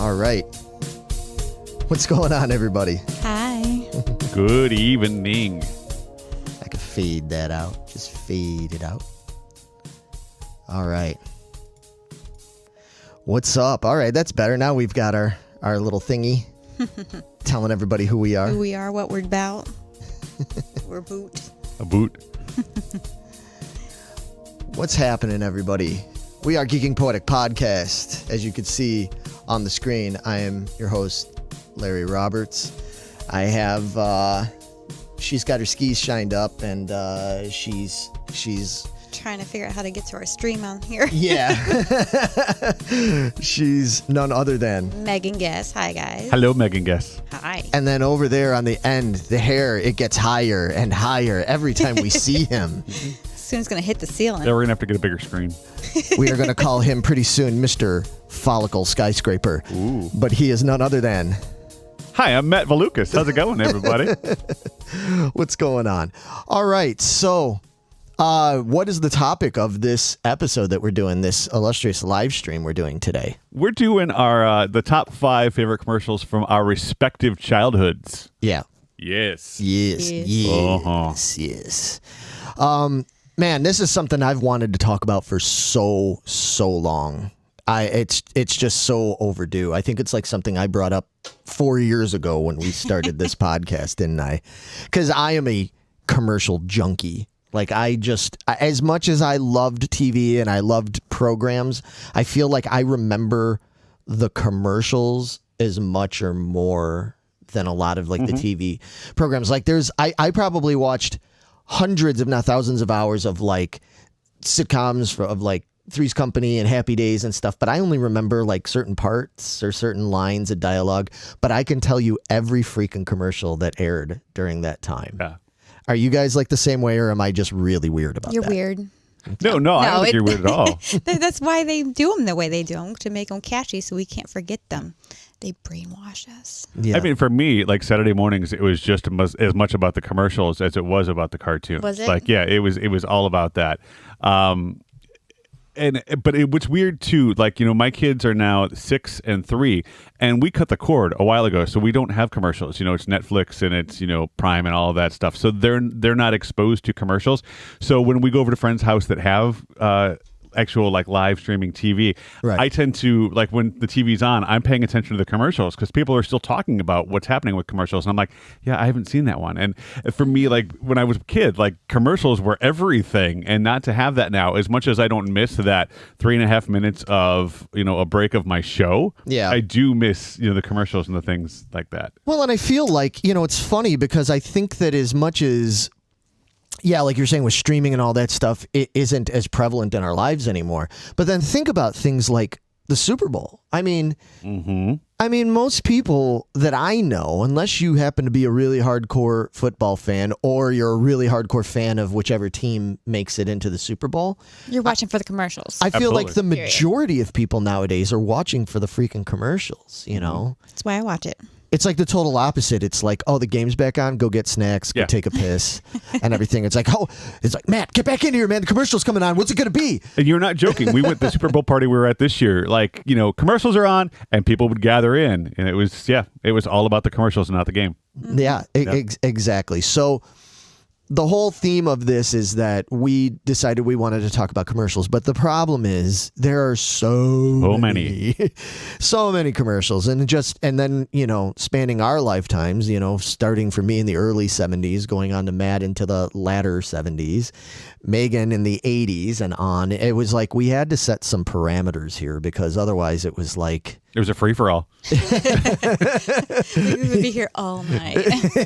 All right. What's going on, everybody? Hi. Good evening. I could fade that out. Just fade it out. All right. What's up? All right, that's better. Now we've got our little thingy telling everybody who we are. Who we are, what we're about. We're boot. A boot. What's happening, everybody? We are Geeking Poetic Podcast. As you can see on the screen, I am your host, Larry Roberts. I have, she's got her skis shined up, and she's Trying to figure out how to get to our stream on here. yeah. She's none other than Megan Guess. Hi, guys. Hello, Megan Guess. Hi. And then over there on the end, the hair, it gets higher and higher every time we see him. Soon it's going to hit the ceiling. Yeah, we're gonna have to get a bigger screen. We are going to call him pretty soon Mr. Follicle Skyscraper. Ooh. But he is none other than... Hi, I'm Matt Valukas. How's it going, everybody? What's going on? All right, so what is the topic of this episode that we're doing, this illustrious live stream we're doing today? We're doing our the top 5 favorite commercials from our respective childhoods. Yeah. Yes. Yes. Yes. Yes. Yes. Man, this is something I've wanted to talk about for so long. It's just so overdue. I think it's like something I brought up 4 years ago when we started this podcast, didn't I? Because I am a commercial junkie. Like as much as I loved TV and I loved programs, I feel like I remember the commercials as much or more than a lot of like the TV programs. Like I probably watched hundreds, if not thousands of hours of like sitcoms of like Three's Company and Happy Days and stuff, but I only remember like certain parts or certain lines of dialogue, but I can tell you every freaking commercial that aired during that time. Yeah. Are you guys like the same way, or am I just really weird about You're that? weird. No, I don't think you're weird at all. That's why they do them the way they do them, to make them catchy so we can't forget them. They brainwash us. Yeah. I mean, for me, like Saturday mornings, it was just as much about the commercials as it was about the cartoons. Was it? Like, yeah, it was all about that. What's weird too, like, you know, my kids are now 6 and 3, and we cut the cord a while ago, so we don't have commercials. You know, it's Netflix and it's, you know, Prime and all of that stuff. So they're not exposed to commercials. So when we go over to friends' house that have actual like live streaming TV, Right. I tend to, like, when the TV's on, I'm paying attention to the commercials because people are still talking about what's happening with commercials, and I'm like, yeah, I haven't seen that one. And for me, like, when I was a kid, like, commercials were everything, and not to have that now, as much as I don't miss that 3.5 minutes of, you know, a break of my show, Yeah. I do miss, you know, the commercials and the things like that. Well, and I feel like, you know, it's funny because I think that as much as, yeah, like you're saying with streaming and all that stuff, it isn't as prevalent in our lives anymore. But then think about things like the Super Bowl. I mean, most people that I know, unless you happen to be a really hardcore football fan or you're a really hardcore fan of whichever team makes it into the Super Bowl, You're watching for the commercials. I feel like the Absolutely. majority of people nowadays are watching for the freaking commercials, you know? That's why I watch it. It's like the total opposite. It's like, oh, the game's back on. Go get snacks. Go Yeah. take a piss and everything. It's like, Matt, get back in here, man. The commercial's coming on. What's it going to be? And you're not joking. We went to the Super Bowl party we were at this year. Like, you know, commercials are on, and people would gather in, and it was all about the commercials and not the game. Yeah, exactly. So the whole theme of this is that we decided we wanted to talk about commercials, but the problem is there are so many commercials, and then, you know, spanning our lifetimes, you know, starting for me in the early 70s, going on to Matt into the latter 70s, Megan in the 80s and on. It was like we had to set some parameters here because otherwise it was like... It was a free-for-all. We would be here all night.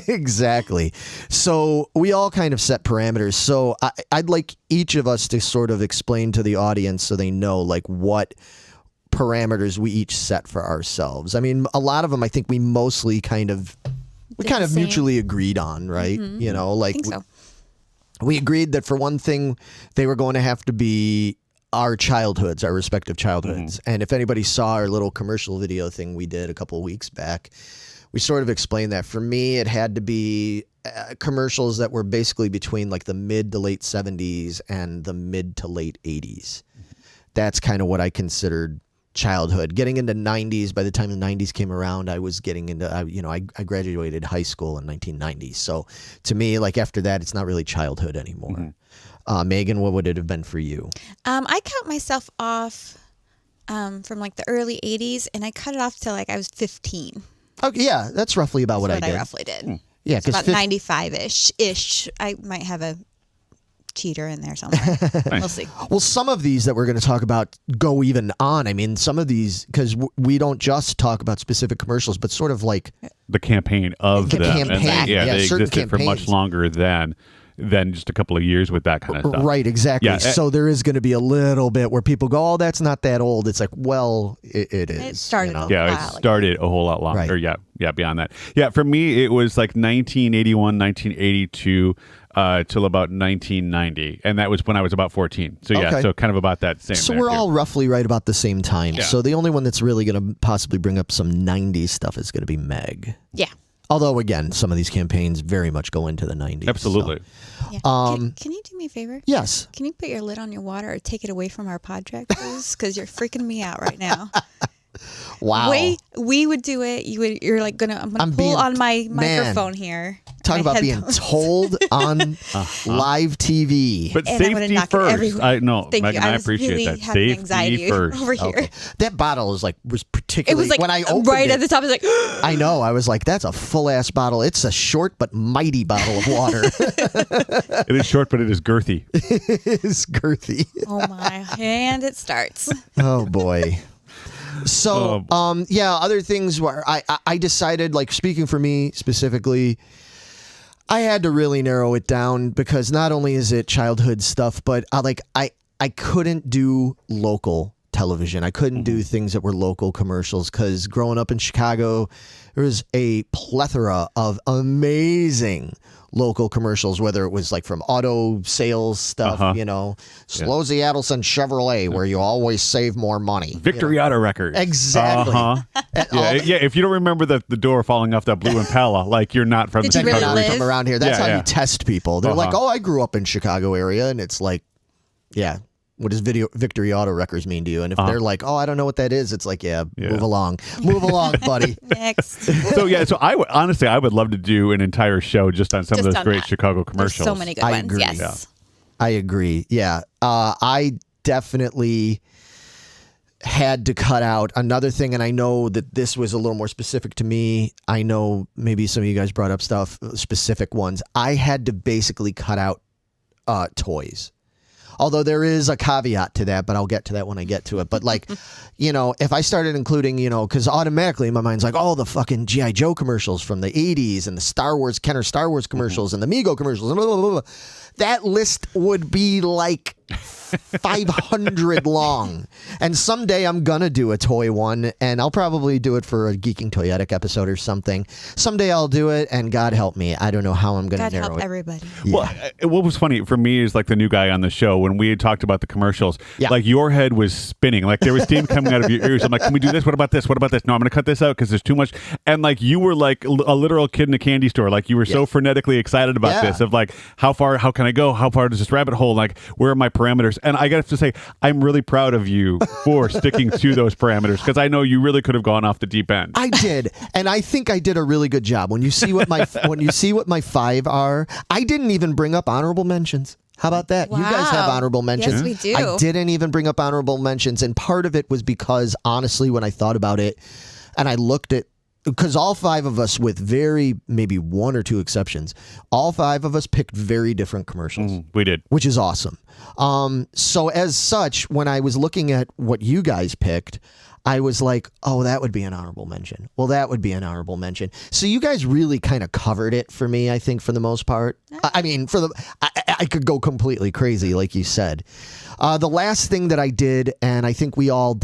Exactly. So we all kind of set parameters. So I'd like each of us to sort of explain to the audience so they know like what parameters we each set for ourselves. I mean, a lot of them I think we mostly kind of mutually agreed on, right? Mm-hmm. You know, like I think so. we agreed that for one thing, they were going to have to be our childhoods, our respective childhoods. And if anybody saw our little commercial video thing we did a couple of weeks back, we sort of explained that. For me, it had to be commercials that were basically between like the mid to late 70s and the mid to late 80s. That's kind of what I considered childhood. Getting into 90s, by the time the 90s came around, I was getting into, I graduated high school in 1990. So to me, like after that, it's not really childhood anymore. Megan, what would it have been for you? I cut myself off from like the early 80s, and I cut it off till like I was 15. Okay, yeah, that's roughly about what I did. I roughly did. Yeah, because because about 95-ish. I might have a cheater in there somewhere. We'll see. Well, some of these that we're going to talk about go even on. I mean, some of these, because we don't just talk about specific commercials, but sort of like the campaign of the them. campaign. And they certain existed for much campaigns. longer than just a couple of years with that kind of stuff. Right, exactly. Yeah, so there is going to be a little bit where people go, oh, that's not that old. It's like, well, it is. It started you know? Yeah, Wow, it started a whole lot longer. Right. Yeah, beyond that. Yeah, for me, it was like 1981, 1982 till about 1990. And that was when I was about 14. So yeah, Okay. so kind of about that same. So there, we're too. all roughly right about the same time. Yeah. So the only one that's really going to possibly bring up some 90s stuff is going to be Meg. Yeah. Although, again, some of these campaigns very much go into the 90s. Absolutely. Yeah. Can you do me a favor? Yes. Can you put your lid on your water or take it away from our podcast, please? Because you're freaking me out right now. Wow. We would do it. You're like I'm gonna pull being- on my man. microphone here. Talk my about being headphones. told on live TV. But And I'm gonna safety knock it first. everywhere. No, Thank Megan, you. I was appreciate really that. having Safety anxiety first. over here. Okay. That bottle was It particularly was like when I opened right it, at the top. It's like I know. I was like, that's a full ass bottle. It's a short but mighty bottle of water. It is short, but it is girthy. It's girthy. oh my, and it starts. Oh boy. So, other things where I decided, like speaking for me specifically, I had to really narrow it down because not only is it childhood stuff, but I couldn't do local television. I couldn't do things that were local commercials because growing up in Chicago, there was a plethora of amazing local commercials, whether it was like from auto sales stuff, Slozy Adelson Chevrolet, where you always save more money. Victory Auto Records. Exactly. Yeah, if you don't remember the door falling off that blue Impala, like you're not from Did the you really Chicago live? From around here. That's Yeah, how yeah. you test people. They're like, oh, I grew up in Chicago area. And it's like, yeah. What does Victory Auto Records mean to you? And if they're like, oh, I don't know what that is, it's like, yeah. Move along, buddy. Next. So I would honestly, I would love to do an entire show just on some of Just those on great that. Chicago There's commercials. so many good I ones. agree. Yes. Yeah. I agree. Yeah. I definitely had to cut out another thing. And I know that this was a little more specific to me. I know maybe some of you guys brought up specific ones. I had to basically cut out toys. Although there is a caveat to that, but I'll get to that when I get to it. But like, if I started including, because automatically my mind's like, oh, the fucking G.I. Joe commercials from the 80s and the Kenner Star Wars commercials and the Mego commercials and blah, blah, blah, blah. That list would be like 500 long. And someday I'm going to do a toy one, and I'll probably do it for a Geeking Poetic episode or something. Someday I'll do it, and God help me. I don't know how I'm going to God narrow help it. everybody. Well, what was funny for me is like the new guy on the show, when we had talked about the commercials, like your head was spinning, like there was steam coming out of your ears. I'm like, can we do this? What about this? What about this? No, I'm going to cut this out because there's too much. And like you were like a literal kid in a candy store. Like you were so frenetically excited about this of like, how can I go? How far does this rabbit hole? Like, where are my parameters? And I got to say, I'm really proud of you for sticking to those parameters because I know you really could have gone off the deep end. I did, and I think I did a really good job. When you see what my 5 are, I didn't even bring up honorable mentions. How about that? You guys have Wow. honorable mentions. Yes, we do. I didn't even bring up honorable mentions, and part of it was because honestly, when I thought about it, and I looked at. Because all 5 of us, with maybe 1 or 2 exceptions, all 5 of us picked very different commercials. We did. Which is awesome. So as such, when I was looking at what you guys picked, I was like, oh, that would be an honorable mention. Well, that would be an honorable mention. So you guys really kind of covered it for me, I think, for the most part. I mean, I could go completely crazy, like you said. The last thing that I did, and I think we all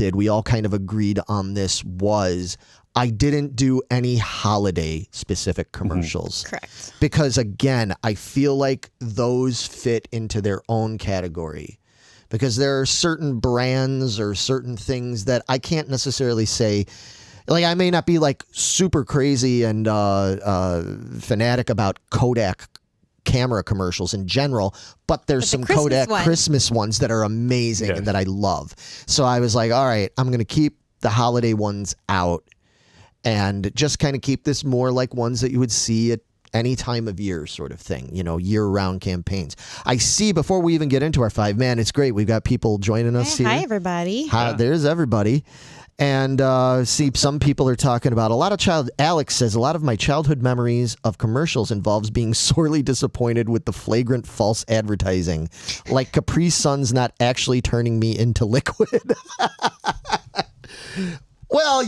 kind of agreed on this, was I didn't do any holiday specific commercials. Correct. Because again, I feel like those fit into their own category. Because there are certain brands or certain things that I can't necessarily say. Like, I may not be like super crazy and fanatic about Kodak camera commercials in general, but there's some Kodak Christmas ones that are amazing and that I love. So I was like, all right, I'm going to keep the holiday ones out and just kind of keep this more like ones that you would see at any time of year sort of thing, year-round campaigns. I see, before we even get into our 5, man, it's great. We've got people joining us here. Hi, everybody. Hi, there's everybody. And see, some people are talking about Alex says, a lot of my childhood memories of commercials involves being sorely disappointed with the flagrant false advertising, like Capri Sun's not actually turning me into liquid. Well,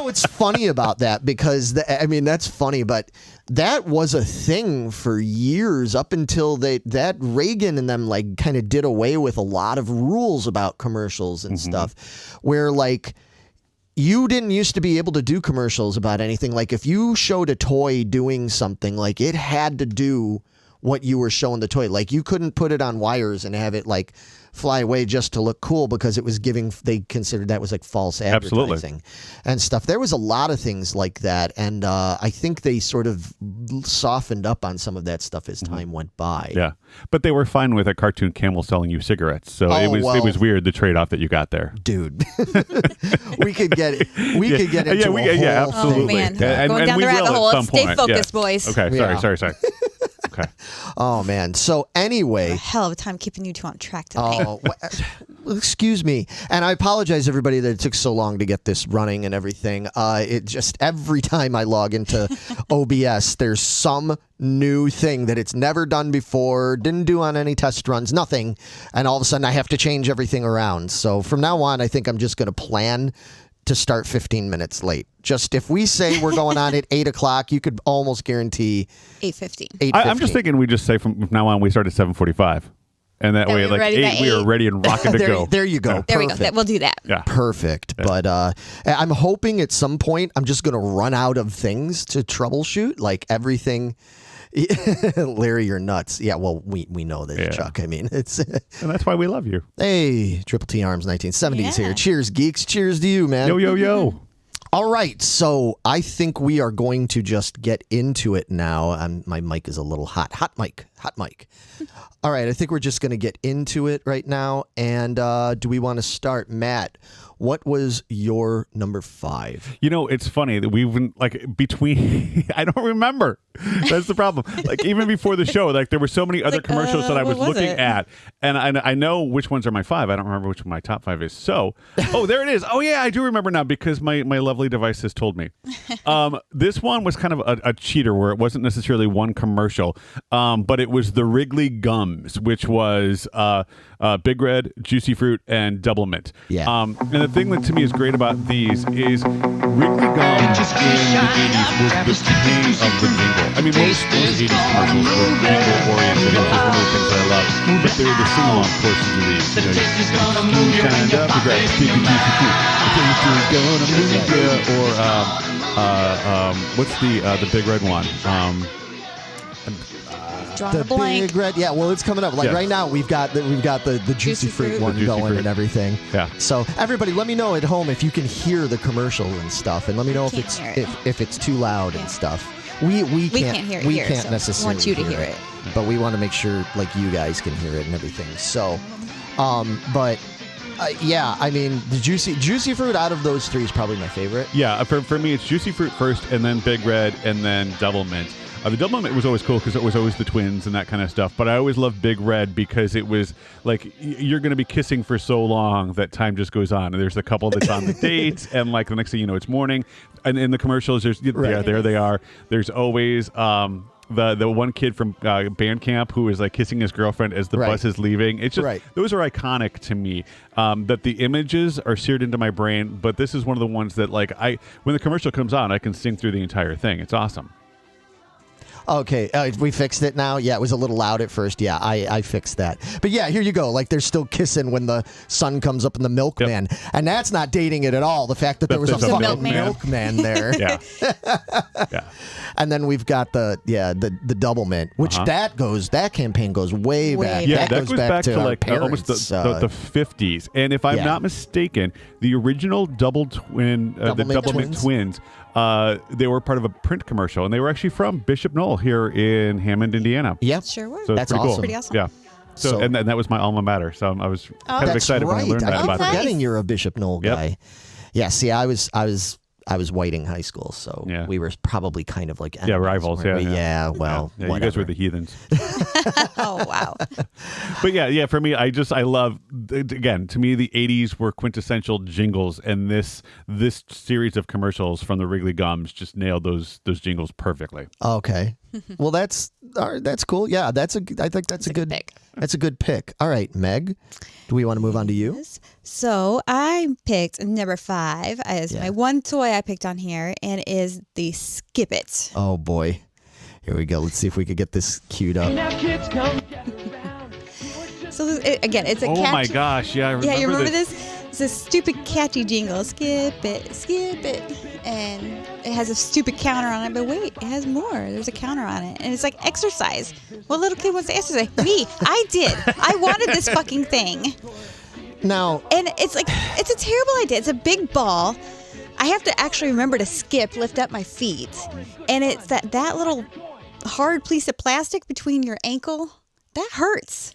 it's funny about that because, that's funny, but that was a thing for years up until that Reagan and them like kind of did away with a lot of rules about commercials and stuff where like you didn't used to be able to do commercials about anything. Like if you showed a toy doing something, like it had to do what you were showing the toy. Like you couldn't put it on wires and have it like fly away just to look cool because it was they considered that was like false advertising and stuff. There was a lot of things like that. And I think they sort of softened up on some of that stuff as time went by. Yeah. But they were fine with a cartoon camel selling you cigarettes. So it was weird, the trade-off that you got there. Dude. we could get into a whole absolutely. Oh, man. Going down the rabbit hole. Stay focused, boys. Okay. Sorry. Okay. Oh, man. So anyway. A hell of a time keeping you two on track tonight. Oh, excuse me. And I apologize, everybody, that it took so long to get this running and everything. It just, every time I log into OBS, there's some new thing that it's never done before, didn't do on any test runs, nothing. And all of a sudden I have to change everything around. So from now on, I think I'm just going to plan to start 15 minutes late. Just if we say we're going on at 8 o'clock, you could almost guarantee 8:15. I'm just thinking we just say from now on we start at 7:45. And that way, like 8, we are ready and rocking to go. There you go. Yeah. There we go. We'll do that. Yeah. Perfect. Yeah. But I'm hoping at some point I'm just going to run out of things to troubleshoot, like everything. Larry, you're nuts. Yeah, well, we know this, Chuck. I mean, it's and that's why we love you. Hey, Triple T Arms 1970s here. Cheers, geeks. Cheers to you, man. Yo. All right, so I think we are going to just get into it now. My mic is a little hot. Hot mic. All right, I think we're just going to get into it right now. And do we want to start? Matt, what was your number 5? It's funny that we've been between. I don't remember. That's the problem. Like even before the show, like there were so many other commercials that I was looking at, and I know which ones are my 5. I don't remember which one my top 5 is. So, there it is. Oh yeah, I do remember now because my lovely device has told me. This one was kind of a cheater where it wasn't necessarily one commercial, but it was the Wrigley Gums, which was Big Red, Juicy Fruit, and Double Mint. Yeah. And the thing that to me is great about these is Wrigley Gums in the 80s was the king of the jingle. I mean, most 80s commercials were jingle-oriented, which is one of the things that I love. But they're the sing-along portions of these. Kind of Big Red, Juicy Fruit, or what's the Big Red one? The Big Red, yeah. Well, it's coming up. Like right now, we've got the Juicy Fruit one going and everything. Yeah. So everybody, let me know at home if you can hear the commercial and stuff, and let me know if it's too loud and stuff. We can't hear it. We can't necessarily want you to hear it, but we want to make sure like you guys can hear it and everything. So, yeah, I mean, the Juicy Fruit out of those 3 is probably my favorite. Yeah, for me, it's Juicy Fruit first, and then Big Red, and then Double Mint. The Double Mint was always cool because it was always the twins and that kind of stuff. But I always loved Big Red because it was like you're going to be kissing for so long that time just goes on. And there's a couple that's on the date, and like the next thing you know, it's morning. And in the commercials, there they are. There's always the one kid from band camp who is like kissing his girlfriend as the bus is leaving. It's just those are iconic to me. That the images are seared into my brain. But this is one of the ones that like when the commercial comes on, I can sing through the entire thing. It's awesome. Okay, we fixed it now. Yeah, it was a little loud at first. Yeah, I fixed that. But yeah, here you go. Like they're still kissing when the sun comes up in the milkman, and that's not dating it at all. The fact that there was a fucking milkman there. Yeah. And then we've got the Double Mint, which that campaign goes way back. Yeah, that goes back to like almost the 50s. And if I'm not mistaken, the original Double Mint Twins they were part of a print commercial, and they were actually from Bishop Knoll here in Hammond, Indiana. Yep. Sure were. So it's That's pretty cool. awesome. Pretty awesome. Yeah. So and that was my alma mater. So I was kind of That's excited right. when I learned that I keep about nice. forgetting you're a Bishop Knoll Yep. guy. Yeah. See, I was Whiting High School, so Yeah. we were probably kind of like Yeah, enemies, rivals. weren't Yeah, we? yeah. Well, Yeah, you guys were the heathens. Oh, wow. But yeah, for me, I love, again, to me, the 80s were quintessential jingles, and this series of commercials from the Wrigley Gums just nailed those jingles perfectly. Okay. Well, that's cool. Yeah, I think that's a good pick. That's a good pick. All right, Meg, do we want to move on to you? So I picked number 5 as my one toy I picked on here, and is the Skip It. Oh boy. Here we go. Let's see if we could get this queued up. So again, it's a Oh catchy, my gosh, yeah, I remember yeah, you remember this. this? It's a stupid catchy jingle. Skip it, and it has a stupid counter on it. But wait, it has more. There's a counter on it, and it's like exercise. What little kid wants to exercise? Me, I did. I wanted this fucking thing, Now, and it's like it's a terrible idea. It's a big ball. I have to actually remember to lift up my feet, and it's that little hard piece of plastic between your ankle. That hurts.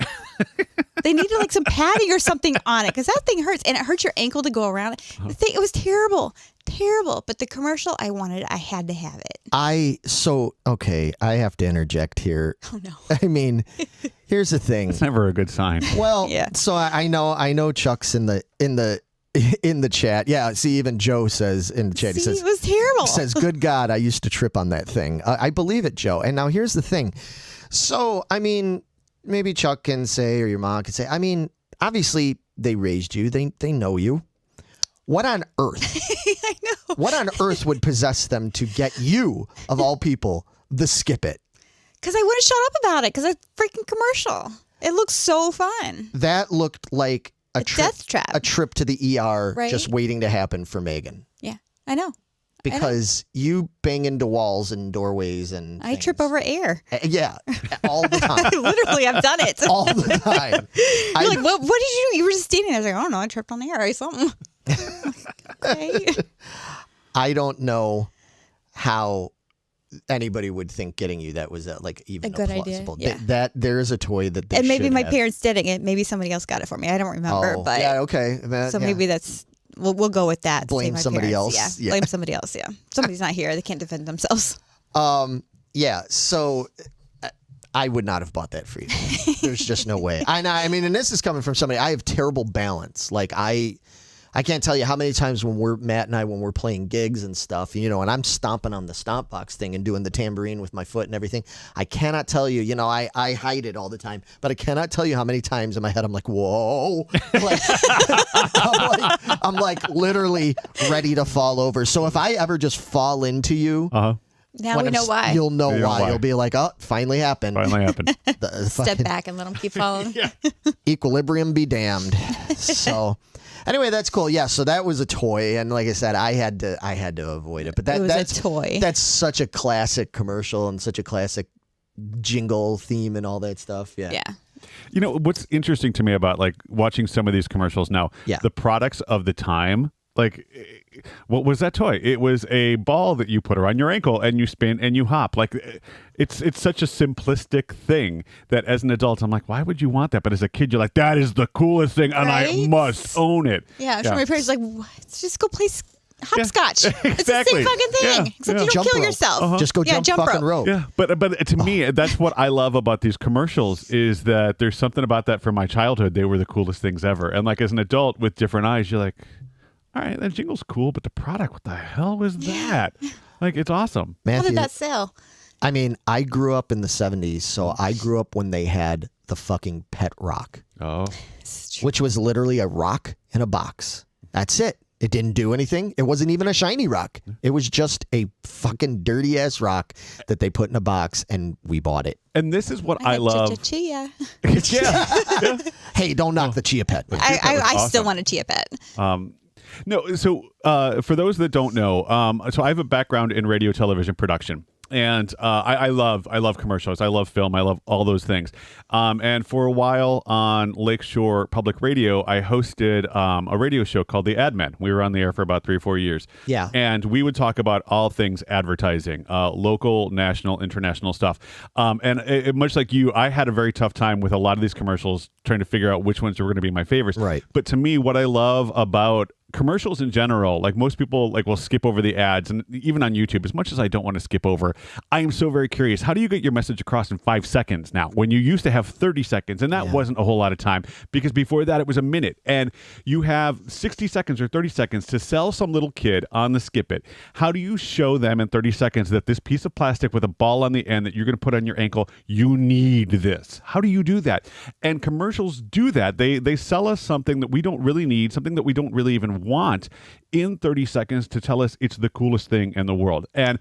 They needed like some padding or something on it because that thing hurts, and it hurts your ankle to go around it. The thing, it was terrible. But the commercial, I had to have it. I have to interject here. Oh no. I mean, here's the thing. It's never a good sign. Well, Yeah. so I know Chuck's in the chat. Yeah, see, even Joe says in the chat, he says it was terrible. says, "Good God, I used to trip on that thing." I believe it, Joe. And now here's the thing. So, I mean, maybe Chuck can say, or your mom can say, I mean, obviously they raised you. They know you. What on earth? I know. What on earth would possess them to get you, of all people, the Skip It? Because I wouldn't shut up about it because it's a freaking commercial. It looks so fun. That looked like a death trap. a trip to the ER, Right? just waiting to happen for Megan. Yeah, I know. Because you bang into walls and doorways and I trip over air. Yeah, all the time. Literally, I've done it. All the time. You're like, what did you do? You were just standing there. I was like, oh no, I tripped on the air or something. Okay. I don't know how anybody would think getting you that was like even A good idea, plausible. yeah. That there is a toy that they And maybe should my have. parents didn't. It maybe somebody else got it for me. I don't remember, Oh, but yeah, okay. so maybe that's we'll go with that. Blame Say my somebody parents. else. Yeah, Yeah. blame somebody else. Yeah, somebody's not here. They can't defend themselves. Yeah, so I would not have bought that for you. There's just no way. I mean, and this is coming from somebody. I have terrible balance. Like I can't tell you how many times when Matt and I when we're playing gigs and stuff, and I'm stomping on the stomp box thing and doing the tambourine with my foot and everything. I cannot tell you. I hide it all the time, but I cannot tell you how many times in my head I'm like, whoa, like, I'm like literally ready to fall over. So if I ever just fall into you. Now we know why. You'll know You know why. why. You'll be like, oh, finally happened. Finally happened. The Step fucking back and let them keep falling. equilibrium be damned. So anyway, that's cool. Yeah, so that was a toy, and like I said, I had to avoid it. But It was that's a toy. That's such a classic commercial and such a classic jingle theme and all that stuff. Yeah. Yeah. What's interesting to me about like watching some of these commercials now, Yeah. the products of the time, like what was that toy? It was a ball that you put around your ankle and you spin and you hop. Like it's such a simplistic thing that as an adult, I'm like, why would you want that? But as a kid, you're like, that is the coolest thing and I Right? must own it. Yeah. I'm sure my parents are like, what? Just go play hopscotch. It's the Exactly. same fucking thing. Yeah. Except Yeah. you don't Jump kill rope. yourself. Just go jump fucking rope. Yeah, but to me, that's what I love about these commercials is that there's something about that from my childhood. They were the coolest things ever. And like as an adult with different eyes, you're like, all right, that jingle's cool, but the product, what the hell was that? Like, it's awesome. How Matthew, did that sell? I mean, I grew up in the 70s, so I grew up when they had the fucking Pet Rock, Oh, which was literally a rock in a box. That's it. It didn't do anything. It wasn't even a shiny rock. It was just a fucking dirty ass rock that they put in a box, and we bought it. and this is what I love. Chia. Yeah. Hey, don't knock the Chia Pet. I still awesome. want a Chia Pet. No, so for those that don't know, so I have a background in radio, television production, And I love commercials. I love film. I love all those things. And for a while on Lakeshore Public Radio, I hosted a radio show called The Ad Men. We were on the air for about 3 or 4 years. Yeah. And we would talk about all things advertising, local, national, international stuff. And much like you, I had a very tough time with a lot of these commercials trying to figure out which ones were going to be my favorites. Right. But to me, what I love about commercials in general, like most people will skip over the ads, and even on YouTube, as much as I don't want to skip over, I am so very curious. How do you get your message across in 5 seconds now when you used to have 30 seconds? And that wasn't a whole lot of time, because before that it was a minute, and you have 60 seconds or 30 seconds to sell some little kid on the skip it. How do you show them in 30 seconds that this piece of plastic with a ball on the end that you're going to put on your ankle, you need this? How do you do that? And commercials do that. They sell us something that we don't really need, something that we don't really even want, in 30 seconds to tell us it's the coolest thing in the world. And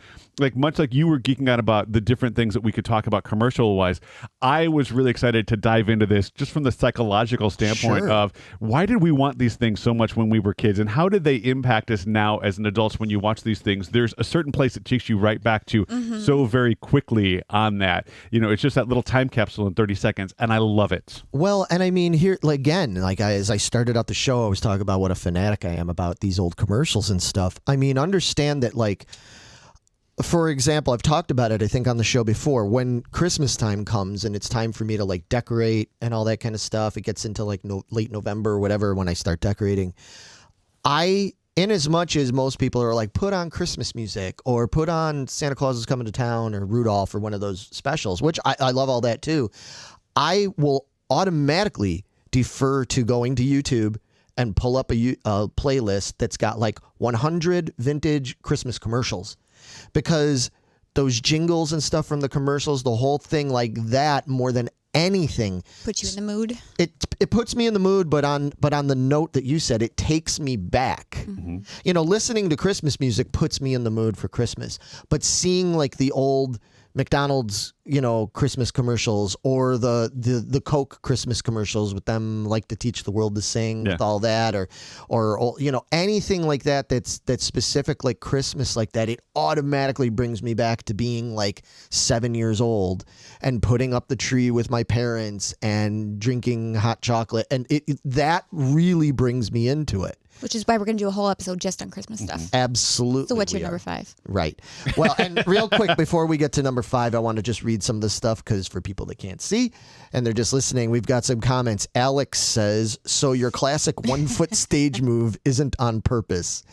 much like you were geeking out about the different things that we could talk about commercial wise, I was really excited to dive into this just from the psychological standpoint of why did we want these things so much when we were kids, and how did they impact us now as an adults? When you watch these things, there's a certain place that takes you right back to so very quickly on that. It's just that little time capsule in 30 seconds, and I love it. Well, and I mean, here again, as I started out the show, I was talking about what a fanatic I am about these old commercials and stuff. I mean, understand that, for example, I've talked about it, I think, on the show before. When Christmas time comes and it's time for me to decorate and all that kind of stuff, it gets into late November or whatever when I start decorating. In as much as most people are like, put on Christmas music or put on Santa Claus is Coming to Town or Rudolph or one of those specials, which I love all that too, I will automatically defer to going to YouTube and pull up a playlist that's got 100 vintage Christmas commercials, because those jingles and stuff from the commercials, the whole thing like that, more than anything, put you in the mood. It puts me in the mood, but on the note that you said, it takes me back. Mm-hmm. Listening to Christmas music puts me in the mood for Christmas, but seeing the old McDonald's, Christmas commercials, or the Coke Christmas commercials with them to teach the world to sing, with all that, or anything like that that's specific Christmas like that, it automatically brings me back to being 7 years old and putting up the tree with my parents and drinking hot chocolate, and that really brings me into it. Which is why we're going to do a whole episode just on Christmas stuff. Absolutely. So what's your number 5? Right. Well, and real quick, before we get to number 5, I want to just read some of this stuff, because for people that can't see and they're just listening, we've got some comments. Alex says, so your classic 1-foot stage move isn't on purpose.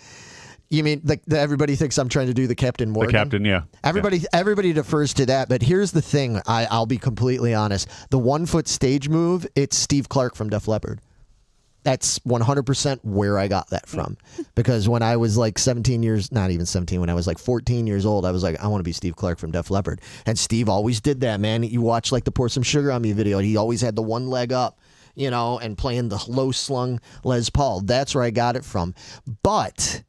You mean everybody thinks I'm trying to do the Captain Morgan? The Captain, yeah. Everybody defers to that, but here's the thing. I'll be completely honest. The 1-foot stage move, it's Steve Clark from Def Leppard. That's 100% where I got that from, because when I was 17 years, not even 17, when I was 14 years old, I was I want to be Steve Clark from Def Leppard. And Steve always did that, man. You watch the Pour Some Sugar on Me video, he always had the one leg up, and playing the low slung Les Paul. That's where I got it from. But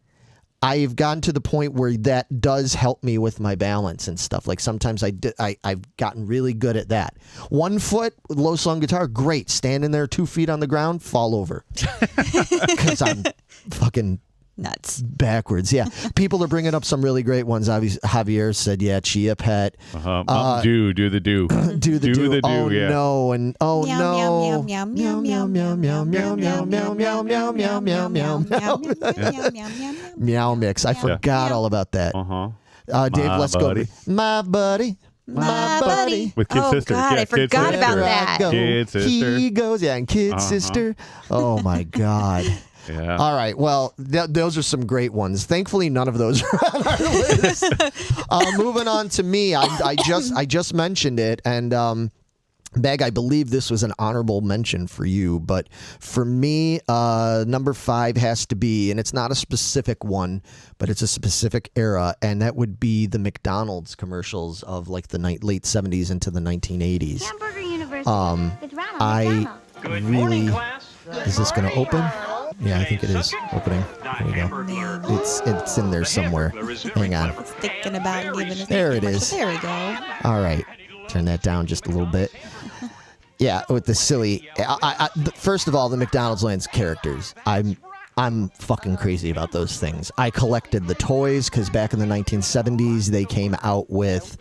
I've gotten to the point where that does help me with my balance and stuff. Sometimes I've gotten really good at that. 1 foot, low slung guitar, great. Standing there 2 feet on the ground, fall over. Because I'm fucking nuts. Backwards, yeah. People are bringing up some really great ones. Javier said, Chia Pet. Do the do. Do the do. Oh, yeah. no. And oh, meow, no. Meow, meow, meow, meow, meow, meow, meow, meow, meow, meow, meow, meow, meow, meow, meow, Meow Mix. I forgot all about that. Dave, let's go. My buddy. My buddy. With Kid Sister. God, I forgot about that. Kid Sister. He goes, and Kid Sister. Oh, my God. Yeah. All right. Well, those are some great ones. Thankfully, none of those are on our list. Moving on to me, I just mentioned it, and Beg, I believe this was an honorable mention for you, but for me, number 5 has to be, and it's not a specific one, but it's a specific era, and that would be the McDonald's commercials of the late 70s into the 1980s. Hamburger University. It's Ronald McDonald. Good morning, class. Is this going to open? Yeah, I think it is opening. There we go. It's in there somewhere. Hang on. It's thinking about giving us there it is. There we go. All right. Turn that down just a little bit. Yeah, with the silly. First of all, the McDonald's Land's characters. I'm fucking crazy about those things. I collected the toys because back in the 1970s, they came out with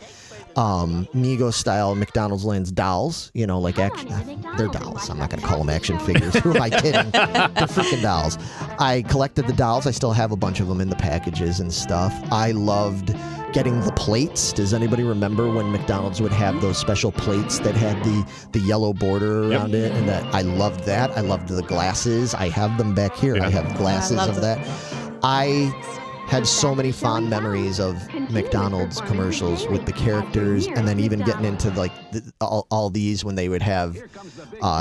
Mego-style McDonald's Land's dolls. You know, like action. They're dolls. I'm not going to call them action figures. Who am I kidding? They're freaking dolls. I collected the dolls. I still have a bunch of them in the packages and stuff. I loved getting the plates. Does anybody remember when McDonald's would have those special plates that had the yellow border around it? And that I loved that. I loved the glasses. I have them back here. I have glasses of that. I had so many fond memories of McDonald's commercials with the characters, and then even getting into like all these when they would have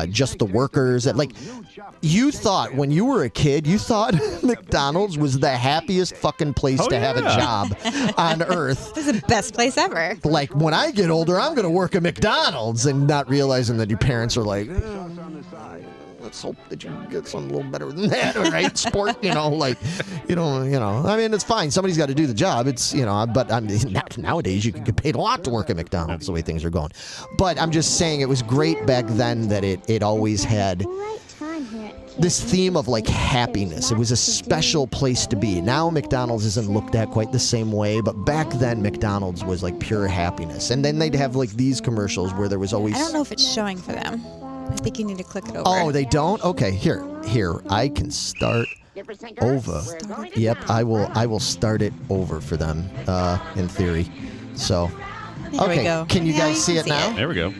just the workers. Like, you thought when you were a kid, you thought McDonald's was the happiest fucking place to have a job on earth. This is the best place ever. Like, when I get older, I'm going to work at McDonald's, and not realizing that your parents are like, let's hope that you get something a little better than that, right? Sport, like, I mean, it's fine. Somebody's got to do the job. It's, but I mean, nowadays you can get paid a lot to work at McDonald's the way things are going. But I'm just saying it was great back then that it always had this theme of like happiness. It was a special place to be. Now McDonald's isn't looked at quite the same way, but back then McDonald's was like pure happiness. And then they'd have like these commercials where there was always... I don't know if it's showing for them. I think you need to click it over. Oh, they don't? Okay, here. I can start over. Yep, I will start it over for them, in theory. So, there we go. Can you guys see it now? There we go.